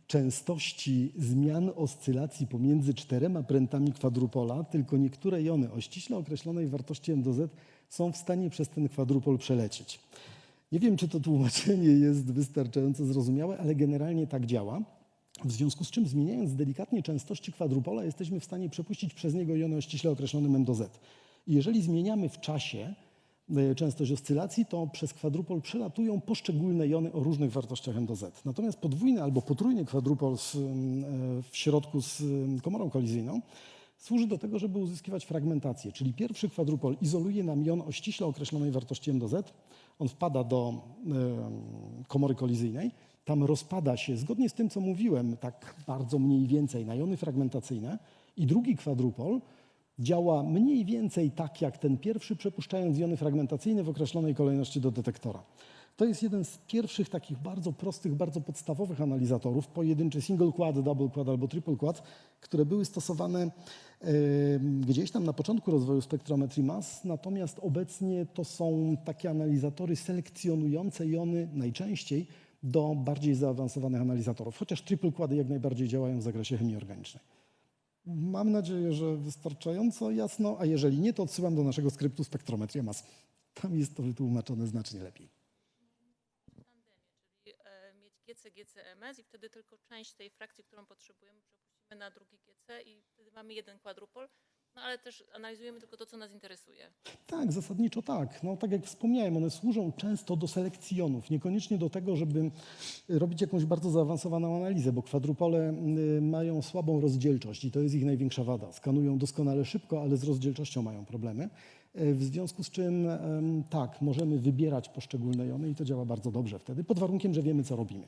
częstości zmian oscylacji pomiędzy 4 prętami kwadrupola, tylko niektóre jony o ściśle określonej wartości m do z są w stanie przez ten kwadrupol przelecieć. Nie wiem, czy to tłumaczenie jest wystarczająco zrozumiałe, ale generalnie tak działa. W związku z czym, zmieniając delikatnie częstości kwadrupola, jesteśmy w stanie przepuścić przez niego jony o ściśle określonym m do z. I jeżeli zmieniamy w czasie częstość oscylacji, to przez kwadrupol przelatują poszczególne jony o różnych wartościach m do z. Natomiast podwójny albo potrójny kwadrupol w środku z komorą kolizyjną służy do tego, żeby uzyskiwać fragmentację. Czyli pierwszy kwadrupol izoluje nam jon o ściśle określonej wartości m do z. On wpada do komory kolizyjnej. Tam rozpada się, zgodnie z tym, co mówiłem, tak bardzo mniej więcej na jony fragmentacyjne. I drugi kwadrupol działa mniej więcej tak jak ten pierwszy, przepuszczając jony fragmentacyjne w określonej kolejności do detektora. To jest jeden z pierwszych takich bardzo prostych, bardzo podstawowych analizatorów, pojedynczy single quad, double quad albo triple quad, które były stosowane gdzieś tam na początku rozwoju spektrometrii mas, natomiast obecnie to są takie analizatory selekcjonujące jony najczęściej do bardziej zaawansowanych analizatorów, chociaż triple quady jak najbardziej działają w zakresie chemii organicznej. Mam nadzieję, że wystarczająco jasno, a jeżeli nie, to odsyłam do naszego skryptu spektrometria mas. Tam jest to wytłumaczone znacznie lepiej. Czyli mieć GC, GCMS i wtedy tylko część tej frakcji, którą potrzebujemy, przepuścimy na drugi GC i wtedy mamy jeden kwadrupol. No ale też analizujemy tylko to, co nas interesuje. Tak, zasadniczo tak. No, tak jak wspomniałem, one służą często do selekcji jonów, niekoniecznie do tego, żeby robić jakąś bardzo zaawansowaną analizę, bo kwadrupole mają słabą rozdzielczość i to jest ich największa wada. Skanują doskonale szybko, ale z rozdzielczością mają problemy. W związku z czym tak, możemy wybierać poszczególne jony i to działa bardzo dobrze wtedy, pod warunkiem, że wiemy, co robimy.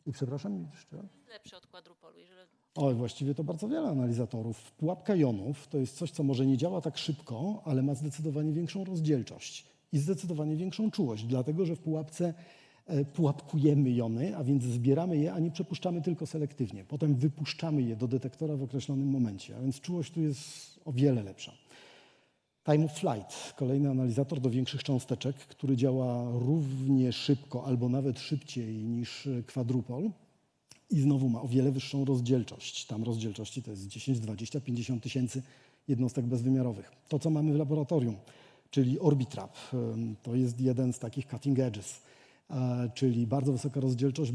I przepraszam, jeszcze raz. Lepsze od kwadrupolu. Jeżeli... O, właściwie to bardzo wiele analizatorów. Pułapka jonów to jest coś, co może nie działa tak szybko, ale ma zdecydowanie większą rozdzielczość i zdecydowanie większą czułość, dlatego że w pułapce pułapkujemy jony, a więc zbieramy je, a nie przepuszczamy tylko selektywnie. Potem wypuszczamy je do detektora w określonym momencie, a więc czułość tu jest o wiele lepsza. Time of flight, kolejny analizator do większych cząsteczek, który działa równie szybko albo nawet szybciej niż kwadrupol i znowu ma o wiele wyższą rozdzielczość. Tam rozdzielczości to jest 10, 20, 50 tysięcy jednostek bezwymiarowych. To, co mamy w laboratorium, czyli Orbitrap, to jest jeden z takich cutting edges, czyli bardzo wysoka rozdzielczość,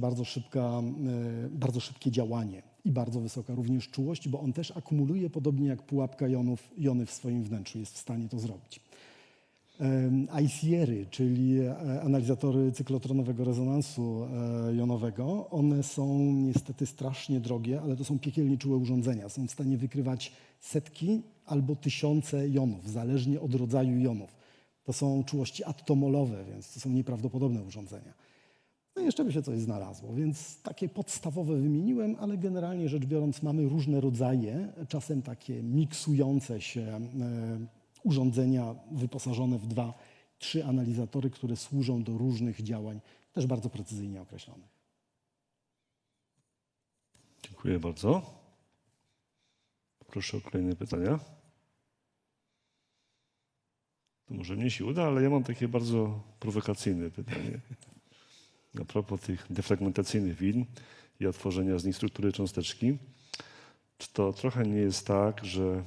bardzo szybkie działanie i bardzo wysoka również czułość, bo on też akumuluje, podobnie jak pułapka jonów, jony w swoim wnętrzu, jest w stanie to zrobić. ICR-y, czyli analizatory cyklotronowego rezonansu jonowego, one są niestety strasznie drogie, ale to są piekielnie czułe urządzenia. Są w stanie wykrywać setki albo tysiące jonów, zależnie od rodzaju jonów. To są czułości attomolowe, więc to są nieprawdopodobne urządzenia. No i jeszcze by się coś znalazło, więc takie podstawowe wymieniłem, ale generalnie rzecz biorąc mamy różne rodzaje, czasem takie miksujące się urządzenia wyposażone w 2-3 analizatory, które służą do różnych działań, też bardzo precyzyjnie określonych. Dziękuję bardzo. Proszę o kolejne pytania. To może mnie się uda, ale ja mam takie bardzo prowokacyjne pytanie. A propos tych defragmentacyjnych widm i otworzenia z nich struktury cząsteczki, czy to trochę nie jest tak, że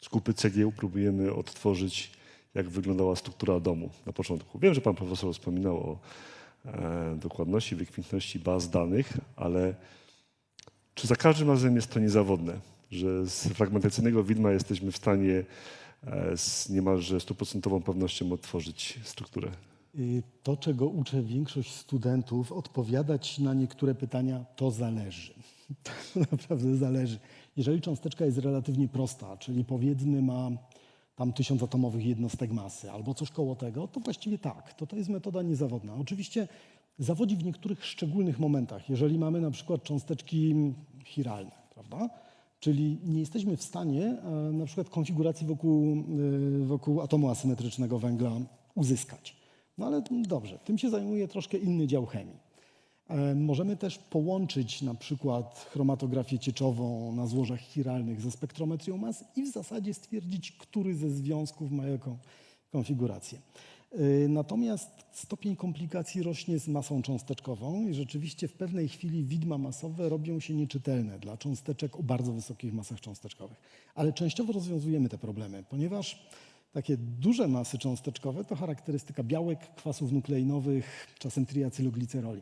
z kupy cegieł próbujemy odtworzyć, jak wyglądała struktura domu na początku? Wiem, że pan profesor wspominał o dokładności, wykwintności baz danych, ale czy za każdym razem jest to niezawodne, że z fragmentacyjnego widma jesteśmy w stanie z niemalże 100% pewnością odtworzyć strukturę? To, czego uczę większość studentów, odpowiadać na niektóre pytania, to zależy. To naprawdę zależy. Jeżeli cząsteczka jest relatywnie prosta, czyli powiedzmy ma tam 1000 atomowych jednostek masy albo coś koło tego, to właściwie tak, to jest metoda niezawodna. Oczywiście zawodzi w niektórych szczególnych momentach, jeżeli mamy na przykład cząsteczki chiralne, prawda? Czyli nie jesteśmy w stanie na przykład konfiguracji wokół atomu asymetrycznego węgla uzyskać. No ale dobrze, tym się zajmuje troszkę inny dział chemii. Możemy też połączyć na przykład chromatografię cieczową na złożach chiralnych ze spektrometrią mas i w zasadzie stwierdzić, który ze związków ma jaką konfigurację. Natomiast stopień komplikacji rośnie z masą cząsteczkową i rzeczywiście w pewnej chwili widma masowe robią się nieczytelne dla cząsteczek o bardzo wysokich masach cząsteczkowych. Ale częściowo rozwiązujemy te problemy, ponieważ takie duże masy cząsteczkowe to charakterystyka białek, kwasów nukleinowych, czasem triacylogliceroli.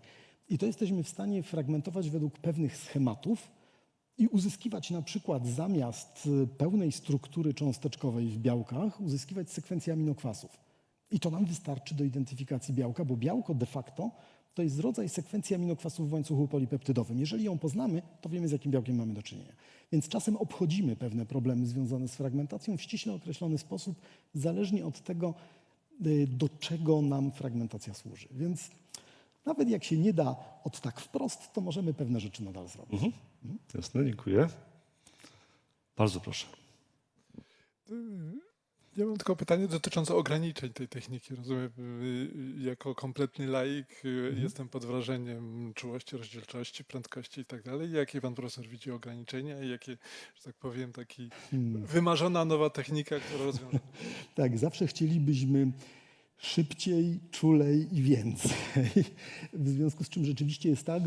I to jesteśmy w stanie fragmentować według pewnych schematów i uzyskiwać na przykład zamiast pełnej struktury cząsteczkowej w białkach, uzyskiwać sekwencję aminokwasów. I to nam wystarczy do identyfikacji białka, bo białko de facto to jest rodzaj sekwencji aminokwasów w łańcuchu polipeptydowym. Jeżeli ją poznamy, to wiemy, z jakim białkiem mamy do czynienia. Więc czasem obchodzimy pewne problemy związane z fragmentacją w ściśle określony sposób, zależnie od tego, do czego nam fragmentacja służy. Więc nawet jak się nie da od tak wprost, to możemy pewne rzeczy nadal zrobić. Jasne, dziękuję. Bardzo proszę. Ja mam tylko pytanie dotyczące ograniczeń tej techniki. Rozumiem, jako kompletny laik jestem pod wrażeniem czułości, rozdzielczości, prędkości i tak dalej. Jakie pan profesor widzi ograniczenia i jakie, że tak powiem, taki wymarzona nowa technika, która rozwiąże? Tak, zawsze chcielibyśmy szybciej, czulej i więcej. W związku z czym rzeczywiście jest tak,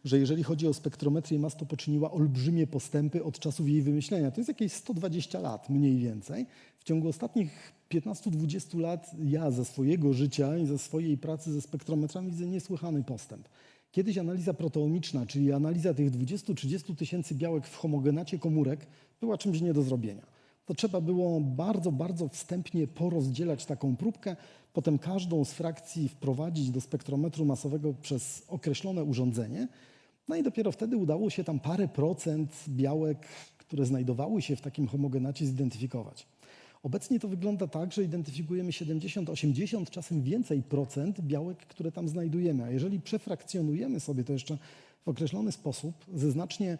że jeżeli chodzi o spektrometrię mas, to poczyniła olbrzymie postępy od czasów jej wymyślenia. To jest jakieś 120 lat mniej więcej. W ciągu ostatnich 15-20 lat ja ze swojego życia i ze swojej pracy ze spektrometrami widzę niesłychany postęp. Kiedyś analiza proteomiczna, czyli analiza tych 20-30 tysięcy białek w homogenacie komórek była czymś nie do zrobienia. To trzeba było bardzo, bardzo wstępnie porozdzielać taką próbkę, potem każdą z frakcji wprowadzić do spektrometru masowego przez określone urządzenie. No i dopiero wtedy udało się tam parę procent białek, które znajdowały się w takim homogenacie, zidentyfikować. Obecnie to wygląda tak, że identyfikujemy 70, 80, czasem więcej procent białek, które tam znajdujemy. A jeżeli przefrakcjonujemy sobie to jeszcze w określony sposób, ze znacznie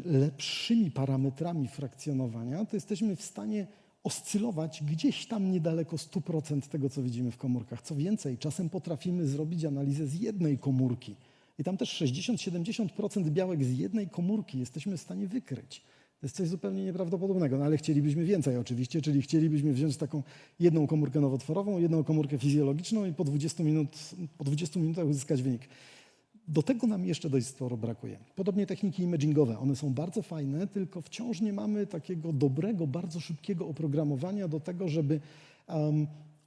lepszymi parametrami frakcjonowania, to jesteśmy w stanie oscylować gdzieś tam niedaleko 100% tego, co widzimy w komórkach. Co więcej, czasem potrafimy zrobić analizę z jednej komórki i tam też 60-70% białek z jednej komórki jesteśmy w stanie wykryć. To jest coś zupełnie nieprawdopodobnego, no ale chcielibyśmy więcej oczywiście, czyli chcielibyśmy wziąć taką jedną komórkę nowotworową, jedną komórkę fizjologiczną i po 20 minutach uzyskać wynik. Do tego nam jeszcze dość sporo brakuje. Podobnie techniki imagingowe. One są bardzo fajne, tylko wciąż nie mamy takiego dobrego, bardzo szybkiego oprogramowania do tego, żeby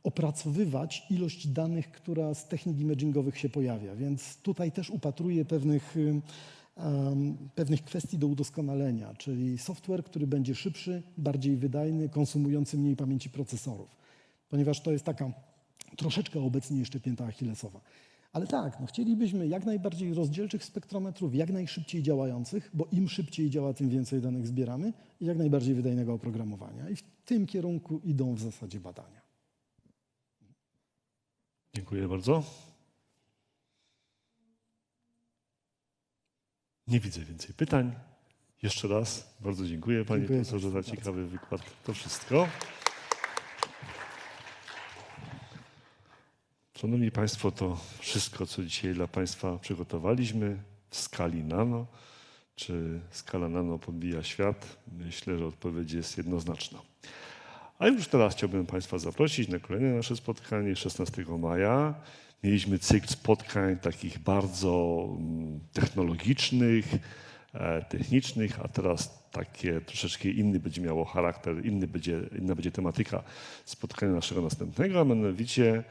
opracowywać ilość danych, która z technik imagingowych się pojawia. Więc tutaj też upatruję pewnych kwestii do udoskonalenia, czyli software, który będzie szybszy, bardziej wydajny, konsumujący mniej pamięci procesorów. Ponieważ to jest taka troszeczkę obecnie jeszcze pięta achillesowa. Ale tak, no chcielibyśmy jak najbardziej rozdzielczych spektrometrów, jak najszybciej działających, bo im szybciej działa, tym więcej danych zbieramy i jak najbardziej wydajnego oprogramowania. I w tym kierunku idą w zasadzie badania. Dziękuję bardzo. Nie widzę więcej pytań. Jeszcze raz bardzo dziękuję panie profesorze za ciekawy wykład. To wszystko. Szanowni Państwo, to wszystko, co dzisiaj dla Państwa przygotowaliśmy w skali nano. Czy skala nano podbija świat? Myślę, że odpowiedź jest jednoznaczna. A już teraz chciałbym Państwa zaprosić na kolejne nasze spotkanie 16 maja. Mieliśmy cykl spotkań takich bardzo technologicznych, technicznych, a teraz takie troszeczkę inny będzie miało charakter, inna będzie tematyka spotkania naszego następnego, a mianowicie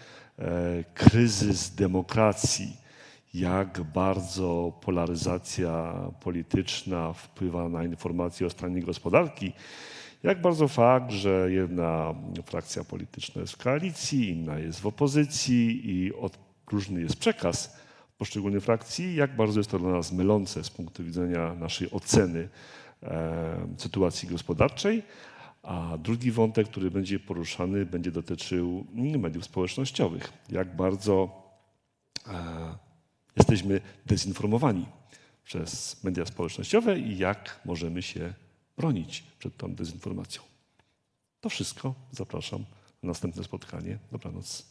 kryzys demokracji. Jak bardzo polaryzacja polityczna wpływa na informacje o stanie gospodarki, jak bardzo fakt, że jedna frakcja polityczna jest w koalicji, inna jest w opozycji i różny jest przekaz poszczególnych frakcji, jak bardzo jest to dla nas mylące z punktu widzenia naszej oceny sytuacji gospodarczej. A drugi wątek, który będzie poruszany, będzie dotyczył mediów społecznościowych. Jak bardzo jesteśmy dezinformowani przez media społecznościowe i jak możemy się bronić przed tą dezinformacją. To wszystko. Zapraszam na następne spotkanie. Dobranoc.